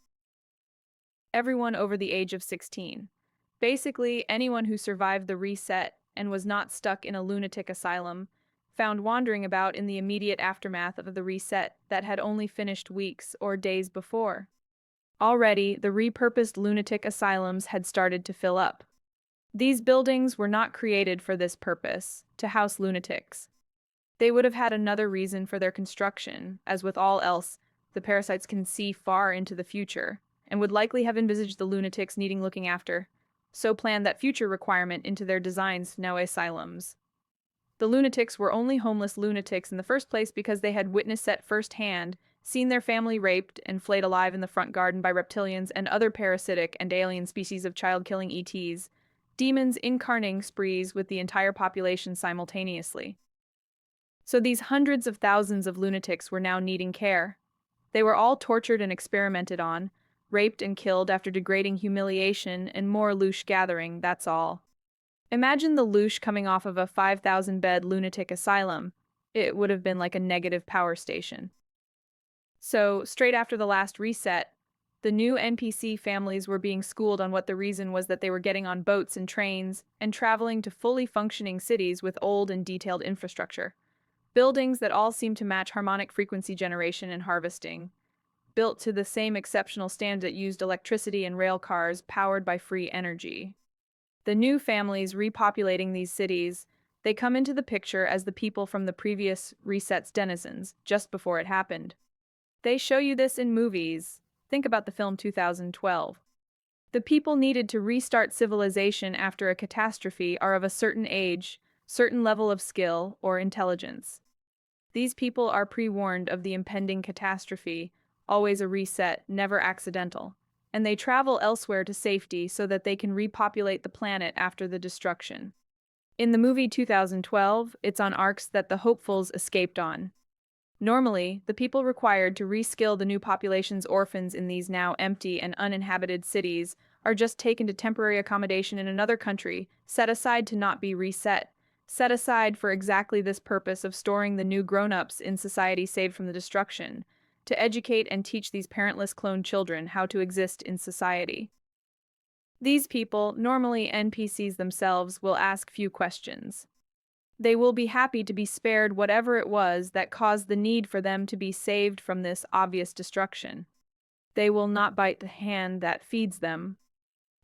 Speaker 1: everyone over the age of 16. Basically, anyone who survived the reset and was not stuck in a lunatic asylum, found wandering about in the immediate aftermath of the reset that had only finished weeks or days before. Already, the repurposed lunatic asylums had started to fill up. These buildings were not created for this purpose, to house lunatics. They would have had another reason for their construction, as with all else, the parasites can see far into the future, and would likely have envisaged the lunatics needing looking after, so planned that future requirement into their designs now asylums. The lunatics were only homeless lunatics in the first place because they had witnessed at first hand, seen their family raped and flayed alive in the front garden by reptilians and other parasitic and alien species of child-killing ETs, demons incarnating sprees with the entire population simultaneously. So these hundreds of thousands of lunatics were now needing care. They were all tortured and experimented on, raped and killed after degrading humiliation and more louche gathering, that's all. Imagine the louche coming off of a 5,000-bed lunatic asylum. It would have been like a negative power station. So, straight after the last reset, the new NPC families were being schooled on what the reason was that they were getting on boats and trains and traveling to fully functioning cities with old and detailed infrastructure. Buildings that all seem to match harmonic frequency generation and harvesting, built to the same exceptional standard that used electricity and rail cars powered by free energy. The new families repopulating these cities, they come into the picture as the people from the previous reset's denizens, just before it happened. They show you this in movies. Think about the film 2012. The people needed to restart civilization after a catastrophe are of a certain age, certain level of skill, or intelligence. These people are pre-warned of the impending catastrophe, always a reset, never accidental, and they travel elsewhere to safety so that they can repopulate the planet after the destruction. In the movie 2012, it's on arcs that the hopefuls escaped on. Normally, the people required to reskill the new population's orphans in these now empty and uninhabited cities are just taken to temporary accommodation in another country, set aside to not be reset, set aside for exactly this purpose of storing the new grown-ups in society saved from the destruction, to educate and teach these parentless cloned children how to exist in society. These people, normally NPCs themselves, will ask few questions. They will be happy to be spared whatever it was that caused the need for them to be saved from this obvious destruction. They will not bite the hand that feeds them.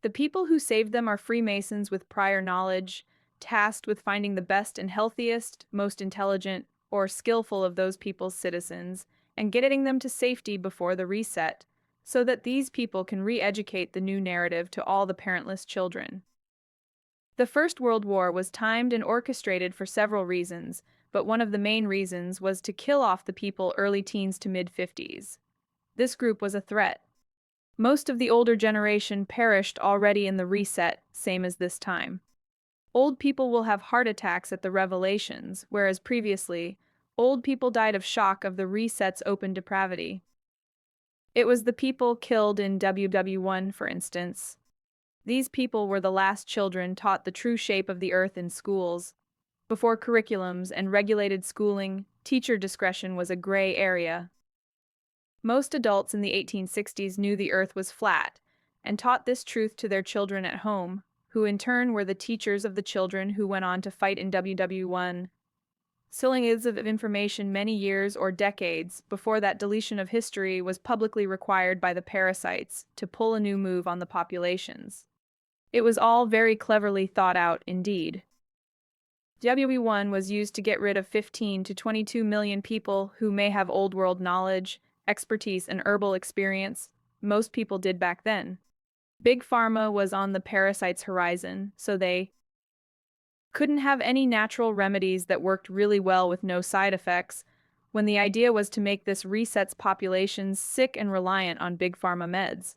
Speaker 1: The people who saved them are Freemasons with prior knowledge, tasked with finding the best and healthiest, most intelligent, or skillful of those people's citizens, and getting them to safety before the reset, so that these people can re-educate the new narrative to all the parentless children. The First World War was timed and orchestrated for several reasons, but one of the main reasons was to kill off the people early teens to mid-50s. This group was a threat. Most of the older generation perished already in the reset, same as this time. Old people will have heart attacks at the revelations, whereas previously, old people died of shock of the reset's open depravity. It was the people killed in WW1, for instance. These people were the last children taught the true shape of the earth in schools. Before curriculums and regulated schooling, teacher discretion was a gray area. Most adults in the 1860s knew the earth was flat, and taught this truth to their children at home, who in turn were the teachers of the children who went on to fight in WW1. Silling is of information many years or decades before that deletion of history was publicly required by the parasites to pull a new move on the populations. It was all very cleverly thought out indeed. WE1 was used to get rid of 15 to 22 million people who may have old world knowledge, expertise, and herbal experience. Most people did back then. Big Pharma was on the parasite's horizon, so they couldn't have any natural remedies that worked really well with no side effects, when the idea was to make this resets populations sick and reliant on Big Pharma meds.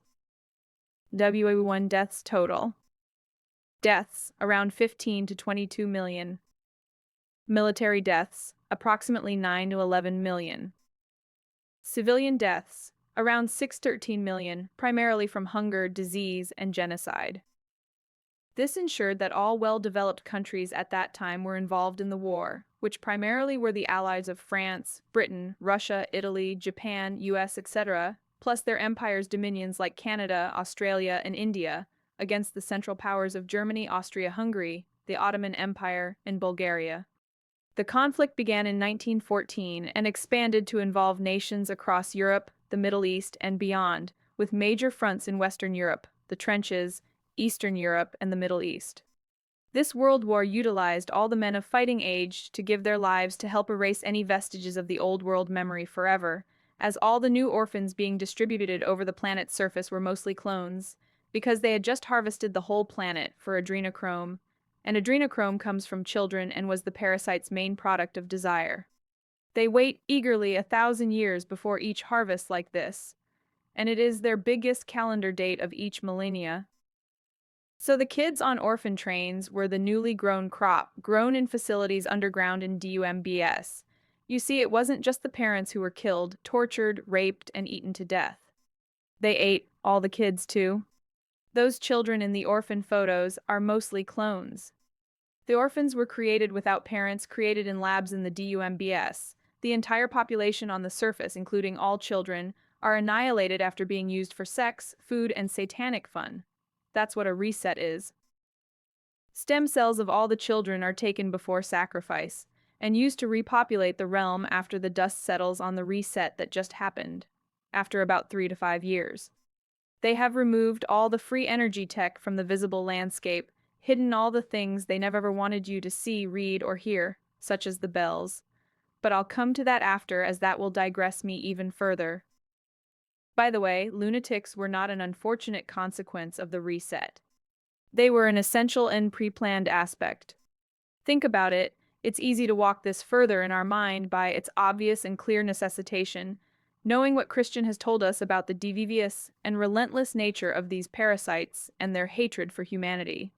Speaker 1: WE1 deaths total. Deaths, around 15 to 22 million. Military deaths, approximately 9 to 11 million. Civilian deaths, around 6 to 13 million, primarily from hunger, disease, and genocide. This ensured that all well-developed countries at that time were involved in the war, which primarily were the allies of France, Britain, Russia, Italy, Japan, US, etc., plus their empires' dominions like Canada, Australia, and India, against the Central Powers of Germany, Austria-Hungary, the Ottoman Empire, and Bulgaria. The conflict began in 1914 and expanded to involve nations across Europe, the Middle East, and beyond, with major fronts in Western Europe, the trenches, Eastern Europe, and the Middle East. This world war utilized all the men of fighting age to give their lives to help erase any vestiges of the old world memory forever, as all the new orphans being distributed over the planet's surface were mostly clones, because they had just harvested the whole planet for adrenochrome, and adrenochrome comes from children and was the parasite's main product of desire. They wait eagerly 1,000 years before each harvest like this, and it is their biggest calendar date of each millennia. So the kids on orphan trains were the newly grown crop, grown in facilities underground in DUMBS. You see, it wasn't just the parents who were killed, tortured, raped, and eaten to death. They ate all the kids too. Those children in the orphan photos are mostly clones. The orphans were created without parents, created in labs in the DUMBS. The entire population on the surface, including all children, are annihilated after being used for sex, food, and satanic fun. That's what a reset is. Stem cells of all the children are taken before sacrifice, and used to repopulate the realm after the dust settles on the reset that just happened, after about 3 to 5 years. They have removed all the free energy tech from the visible landscape, hidden all the things they never wanted you to see, read, or hear, such as the bells. But I'll come to that after, as that will digress me even further. By the way, lunatics were not an unfortunate consequence of the reset. They were an essential and pre-planned aspect. Think about it, it's easy to walk this further in our mind by its obvious and clear necessitation, knowing what Christian has told us about the devious and relentless nature of these parasites and their hatred for humanity.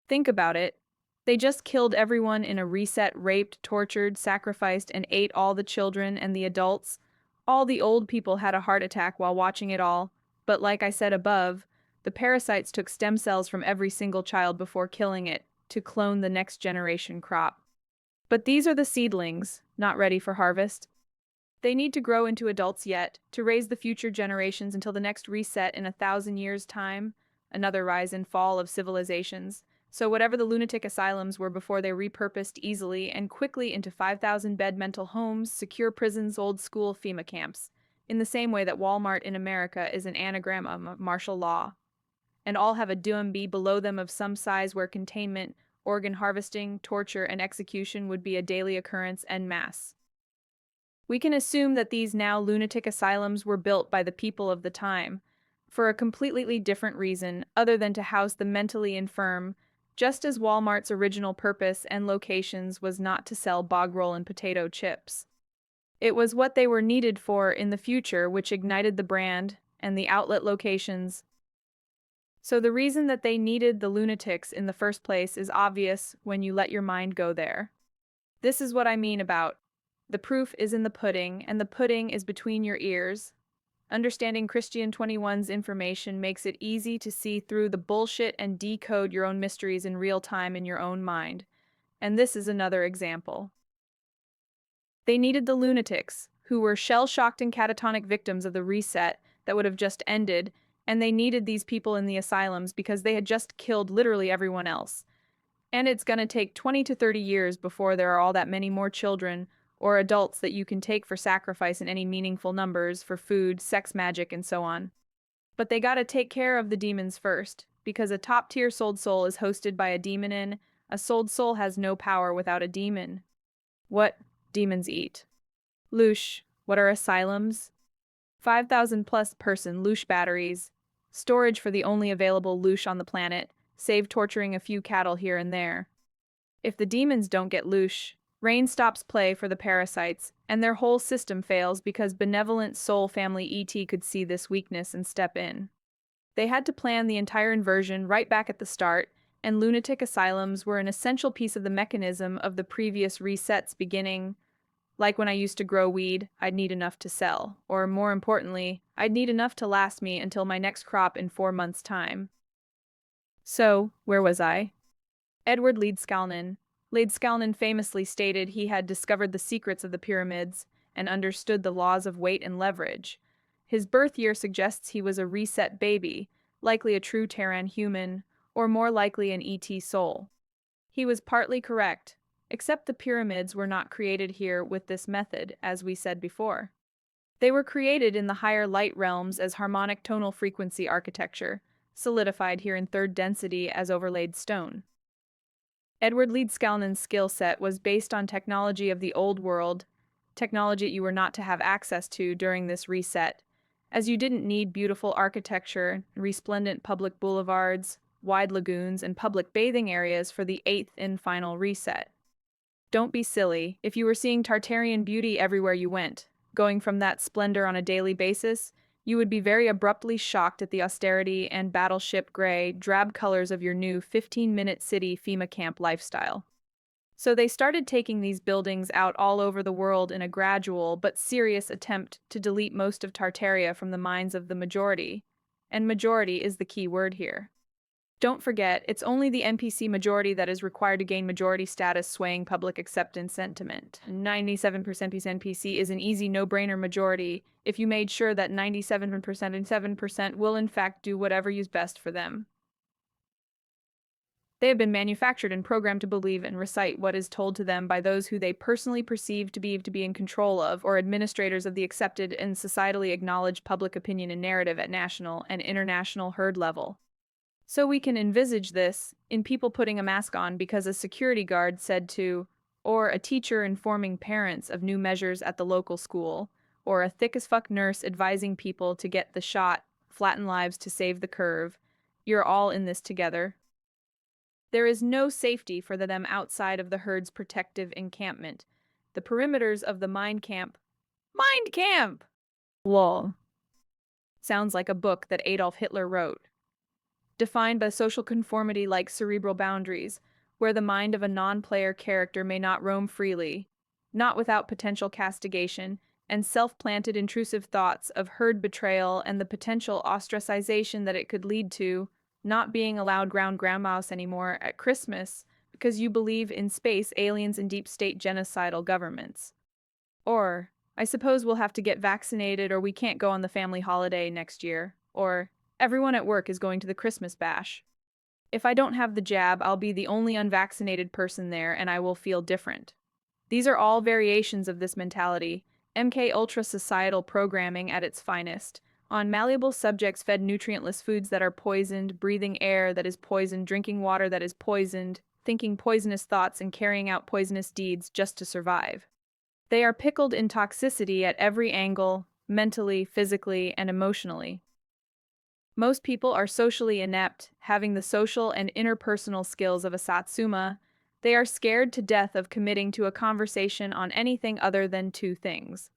Speaker 1: Think about it. They just killed everyone in a reset, raped, tortured, sacrificed, and ate all the children and the adults. All the old people had a heart attack while watching it all, but like I said above, the parasites took stem cells from every single child before killing it, to clone the next generation crop. But these are the seedlings, not ready for harvest. They need to grow into adults yet, to raise the future generations until the next reset in 1,000 years' time, another rise and fall of civilizations. So whatever the lunatic asylums were before, they repurposed easily and quickly into 5,000-bed mental homes, secure prisons, old school FEMA camps, in the same way that Walmart in America is an anagram of martial law. And all have a DUMB below them of some size where containment, organ harvesting, torture, and execution would be a daily occurrence en masse. We can assume that these now lunatic asylums were built by the people of the time, for a completely different reason other than to house the mentally infirm, just as Walmart's original purpose and locations was not to sell bog roll and potato chips. It was what they were needed for in the future which ignited the brand and the outlet locations. So the reason that they needed the lunatics in the first place is obvious when you let your mind go there. This is what I mean about the proof is in the pudding, and the pudding is between your ears. Understanding Christian 21's information makes it easy to see through the bullshit and decode your own mysteries in real time in your own mind. And this is another example. They needed the lunatics, who were shell-shocked and catatonic victims of the reset that would have just ended, and they needed these people in the asylums because they had just killed literally everyone else. And it's gonna take 20 to 30 years before there are all that many more children or adults that you can take for sacrifice in any meaningful numbers for food, sex magic, and so on. But they gotta take care of the demons first, because a top-tier sold soul is hosted by a demon in, a sold soul has no power without a demon. What demons eat? Loosh. What are asylums? 5,000 plus person loosh batteries. Storage for the only available loosh on the planet, save torturing a few cattle here and there. If the demons don't get loosh, rain stops play for the parasites, and their whole system fails because benevolent soul family ET could see this weakness and step in. They had to plan the entire inversion right back at the start, and lunatic asylums were an essential piece of the mechanism of the previous resets beginning. Like when I used to grow weed, I'd need enough to sell, or more importantly, I'd need enough to last me until my next crop in 4 months' time. So, where was I? Edward Leedskalnin famously stated he had discovered the secrets of the pyramids and understood the laws of weight and leverage. His birth year suggests he was a reset baby, likely a true Terran human, or more likely an ET soul. He was partly correct, except the pyramids were not created here with this method, as we said before. They were created in the higher light realms as harmonic tonal frequency architecture, solidified here in third density as overlaid stone. Edward Leedskalnin's skill set was based on technology of the old world, technology you were not to have access to during this reset, as you didn't need beautiful architecture, resplendent public boulevards, wide lagoons, and public bathing areas for the eighth and final reset. Don't be silly. If you were seeing Tartarian beauty everywhere you went, going from that splendor on a daily basis, you would be very abruptly shocked at the austerity and battleship gray, drab colors of your new 15-minute city FEMA camp lifestyle. So they started taking these buildings out all over the world in a gradual but serious attempt to delete most of Tartaria from the minds of the majority. And majority is the key word here. Don't forget, it's only the NPC majority that is required to gain majority status swaying public acceptance sentiment. 97% NPC is an easy no-brainer majority if you made sure that 97% and 7% will in fact do whatever is best for them. They have been manufactured and programmed to believe and recite what is told to them by those who they personally perceive to be in control of or administrators of the accepted and societally acknowledged public opinion and narrative at national and international herd level. So we can envisage this in people putting a mask on because a security guard said to, or a teacher informing parents of new measures at the local school, or a thick-as-fuck nurse advising people to get the shot, flatten lives to save the curve. You're all in this together. There is no safety for them outside of the herd's protective encampment. The perimeters of the mind camp. Mind camp! Lol. Sounds like a book that Adolf Hitler wrote. Defined by social conformity like cerebral boundaries, where the mind of a non-player character may not roam freely, not without potential castigation, and self-planted intrusive thoughts of herd betrayal and the potential ostracization that it could lead to, not being allowed ground grandmouse anymore at Christmas because you believe in space aliens and deep state genocidal governments. Or, I suppose we'll have to get vaccinated or we can't go on the family holiday next year. Or, everyone at work is going to the Christmas bash. If I don't have the jab, I'll be the only unvaccinated person there and I will feel different. These are all variations of this mentality, MK Ultra societal programming at its finest, on malleable subjects fed nutrientless foods that are poisoned, breathing air that is poisoned, drinking water that is poisoned, thinking poisonous thoughts and carrying out poisonous deeds just to survive. They are pickled in toxicity at every angle, mentally, physically, and emotionally. Most people are socially inept, having the social and interpersonal skills of a Satsuma. They are scared to death of committing to a conversation on anything other than two things: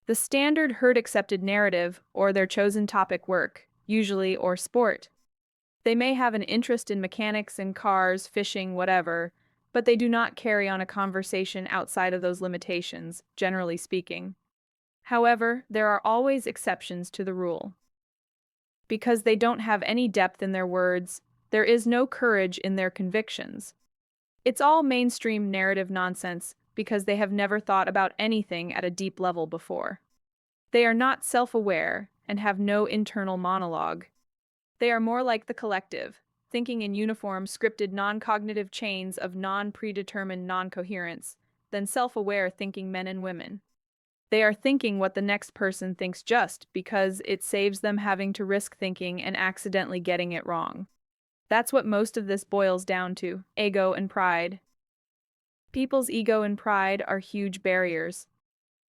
Speaker 1: the standard herd-accepted narrative or their chosen topic work, usually, or sport. They may have an interest in mechanics and cars, fishing, whatever, but they do not carry on a conversation outside of those limitations, generally speaking. However, there are always exceptions to the rule. Because they don't have any depth in their words, there is no courage in their convictions. It's all mainstream narrative nonsense because they have never thought about anything at a deep level before. They are not self-aware and have no internal monologue. They are more like the collective, thinking in uniform, scripted, non-cognitive chains of non-predetermined non-coherence, than self-aware thinking men and women. They are thinking what the next person thinks just because it saves them having to risk thinking and accidentally getting it wrong. That's what most of this boils down to: ego and pride. People's ego and pride are huge barriers.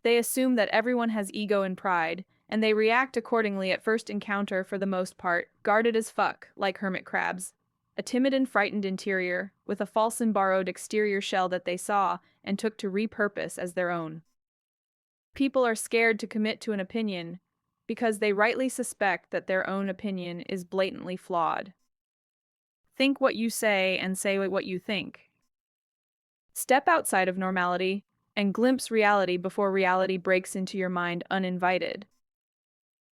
Speaker 1: They assume that everyone has ego and pride, and they react accordingly at first encounter for the most part, guarded as fuck, like hermit crabs. A timid and frightened interior, with a false and borrowed exterior shell that they saw and took to repurpose as their own. People are scared to commit to an opinion because they rightly suspect that their own opinion is blatantly flawed. Think what you say and say what you think. Step outside of normality and glimpse reality before reality breaks into your mind uninvited.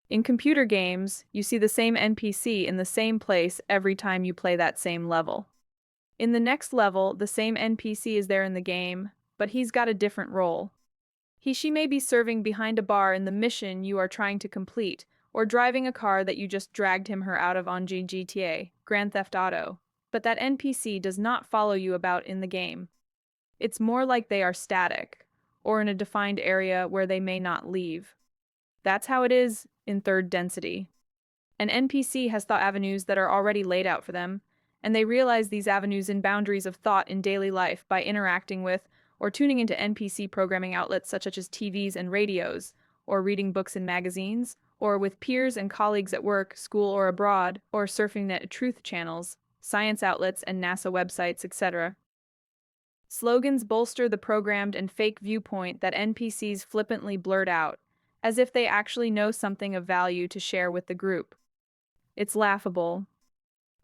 Speaker 1: In computer games, you see the same NPC in the same place every time you play that same level. In the next level, the same NPC is there in the game, but he's got a different role. She may be serving behind a bar in the mission you are trying to complete, or driving a car that you just dragged her out of on GTA, Grand Theft Auto. But that NPC does not follow you about in the game. It's more like they are static, or in a defined area where they may not leave. That's how it is in third density. An NPC has thought avenues that are already laid out for them, and they realize these avenues in boundaries of thought in daily life by interacting with or tuning into NPC programming outlets such as TVs and radios, or reading books and magazines, or with peers and colleagues at work, school, or abroad, or surfing net truth channels, science outlets, and NASA websites, etc. Slogans bolster the programmed and fake viewpoint that NPCs flippantly blurt out, as if they actually know something of value to share with the group. It's laughable.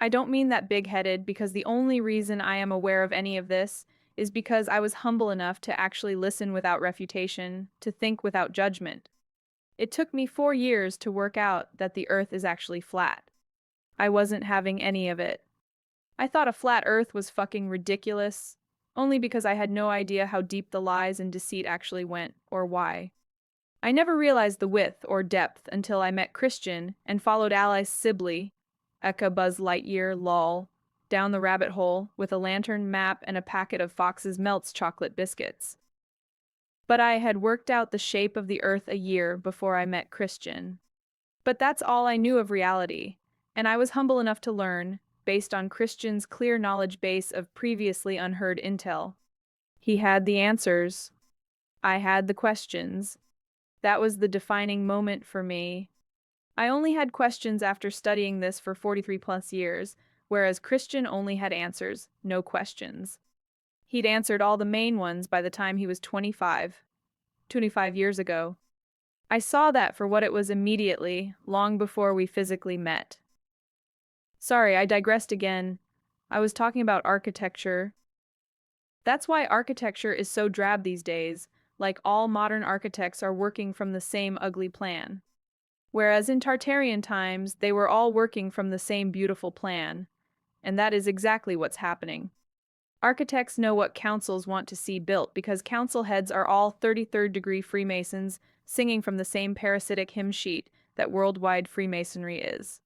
Speaker 1: I don't mean that big-headed, because the only reason I am aware of any of this is because I was humble enough to actually listen without refutation, to think without judgment. It took me 4 years to work out that the Earth is actually flat. I wasn't having any of it. I thought a flat Earth was fucking ridiculous, only because I had no idea how deep the lies and deceit actually went, or why. I never realized the width or depth until I met Christian and followed Alice Sibley, aka Buzz Lightyear, lol, down the rabbit hole with a lantern map and a packet of Fox's Melts chocolate biscuits. But I had worked out the shape of the Earth a year before I met Christian. But that's all I knew of reality, and I was humble enough to learn, based on Christian's clear knowledge base of previously unheard intel. He had the answers. I had the questions. That was the defining moment for me. I only had questions after studying this for 43 plus years, whereas Christian only had answers, no questions. He'd answered all the main ones by the time he was 25 years ago. I saw that for what it was immediately, long before we physically met. Sorry, I digressed again. I was talking about architecture. That's why architecture is so drab these days, like all modern architects are working from the same ugly plan. Whereas in Tartarian times, they were all working from the same beautiful plan. And that is exactly what's happening. Architects know what councils want to see built because council heads are all 33rd degree Freemasons singing from the same parasitic hymn sheet that worldwide Freemasonry is.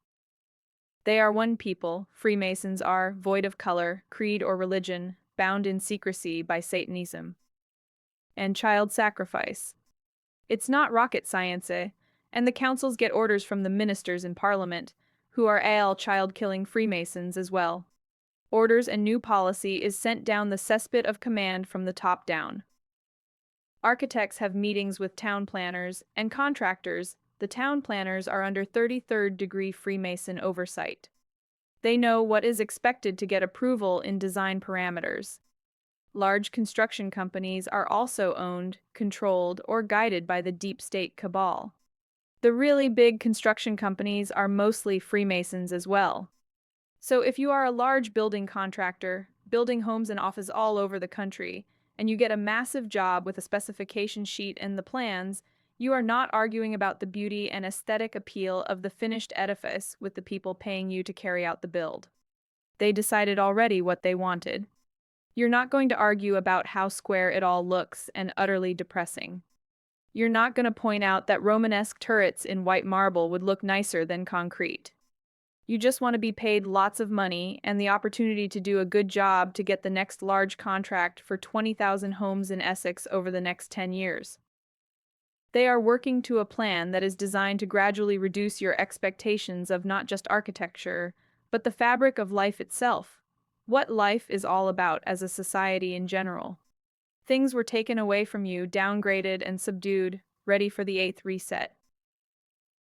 Speaker 1: They are one people. Freemasons are void of color, creed, or religion, bound in secrecy by Satanism and child sacrifice. It's not rocket science, eh? And the councils get orders from the ministers in Parliament, who are all child-killing Freemasons as well. Orders and new policy is sent down the cesspit of command from the top down. Architects have meetings with town planners and contractors. The town planners are under 33rd degree Freemason oversight. They know what is expected to get approval in design parameters. Large construction companies are also owned, controlled, or guided by the deep state cabal. The really big construction companies are mostly Freemasons as well. So if you are a large building contractor, building homes and offices all over the country, and you get a massive job with a specification sheet and the plans, you are not arguing about the beauty and aesthetic appeal of the finished edifice with the people paying you to carry out the build. They decided already what they wanted. You're not going to argue about how square it all looks and utterly depressing. You're not going to point out that Romanesque turrets in white marble would look nicer than concrete. You just want to be paid lots of money and the opportunity to do a good job to get the next large contract for 20,000 homes in Essex over the next 10 years. They are working to a plan that is designed to gradually reduce your expectations of not just architecture, but the fabric of life itself. What life is all about as a society in general. Things were taken away from you, downgraded and subdued, ready for the eighth reset.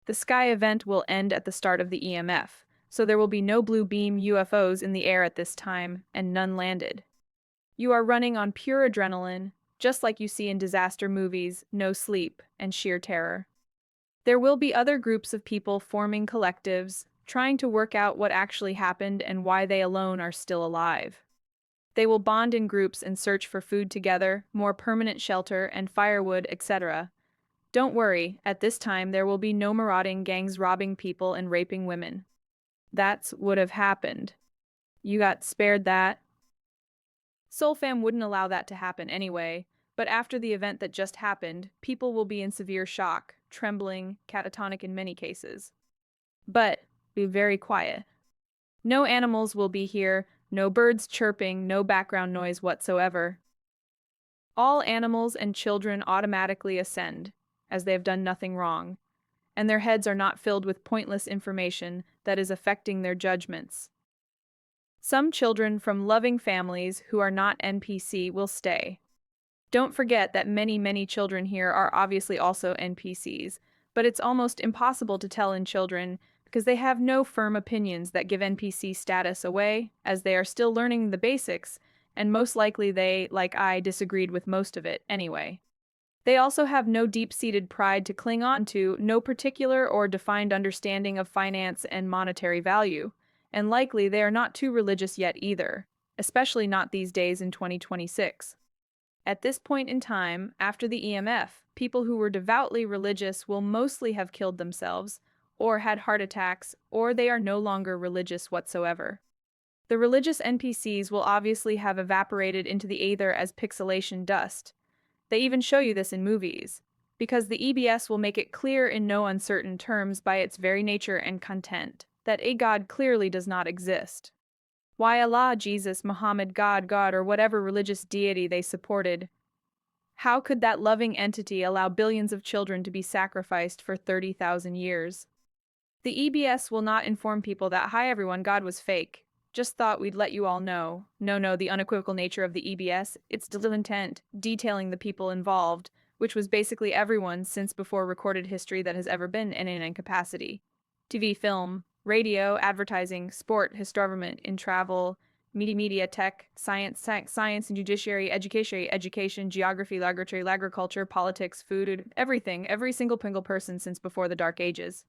Speaker 1: The sky event will end at the start of the EMF, so there will be no blue beam UFOs in the air at this time, and none landed. You are running on pure adrenaline, just like you see in disaster movies, no sleep, and sheer terror. There will be other groups of people forming collectives, trying to work out what actually happened and why they alone are still alive. They will bond in groups and search for food together, more permanent shelter and firewood, etc. Don't worry, at this time there will be no marauding gangs robbing people and raping women. That's would have happened. You got spared that. Soulfam wouldn't allow that to happen anyway, but after the event that just happened, people will be in severe shock, trembling, catatonic in many cases. But be very quiet. No animals will be here, no birds chirping, no background noise whatsoever. All animals and children automatically ascend, as they have done nothing wrong, and their heads are not filled with pointless information that is affecting their judgments. Some children from loving families who are not NPC will stay. Don't forget that many children here are obviously also NPCs, but it's almost impossible to tell in children because they have no firm opinions that give NPC status away, as they are still learning the basics, and most likely they, like I, disagreed with most of it anyway. They also have no deep-seated pride to cling on to, no particular or defined understanding of finance and monetary value, and likely they are not too religious yet either, especially not these days in 2026. At this point in time, after the EMF, people who were devoutly religious will mostly have killed themselves, or had heart attacks, or they are no longer religious whatsoever. The religious NPCs will obviously have evaporated into the aether as pixelation dust. They even show you this in movies, because the EBS will make it clear in no uncertain terms by its very nature and content that a God clearly does not exist. Why Allah, Jesus, Muhammad, God, or whatever religious deity they supported? How could that loving entity allow billions of children to be sacrificed for 30,000 years? The EBS will not inform people that, hi everyone, God was fake. Just thought we'd let you all know. No, the unequivocal nature of the EBS, its deliberate intent, detailing the people involved, which was basically everyone since before recorded history that has ever been in an incapacity. TV, film, radio, advertising, sport, government, in travel, media, tech, science and judiciary, education, geography, laboratory, agriculture, politics, food, everything, every single person since before the Dark Ages.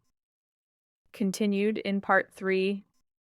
Speaker 1: Continued in Part 3.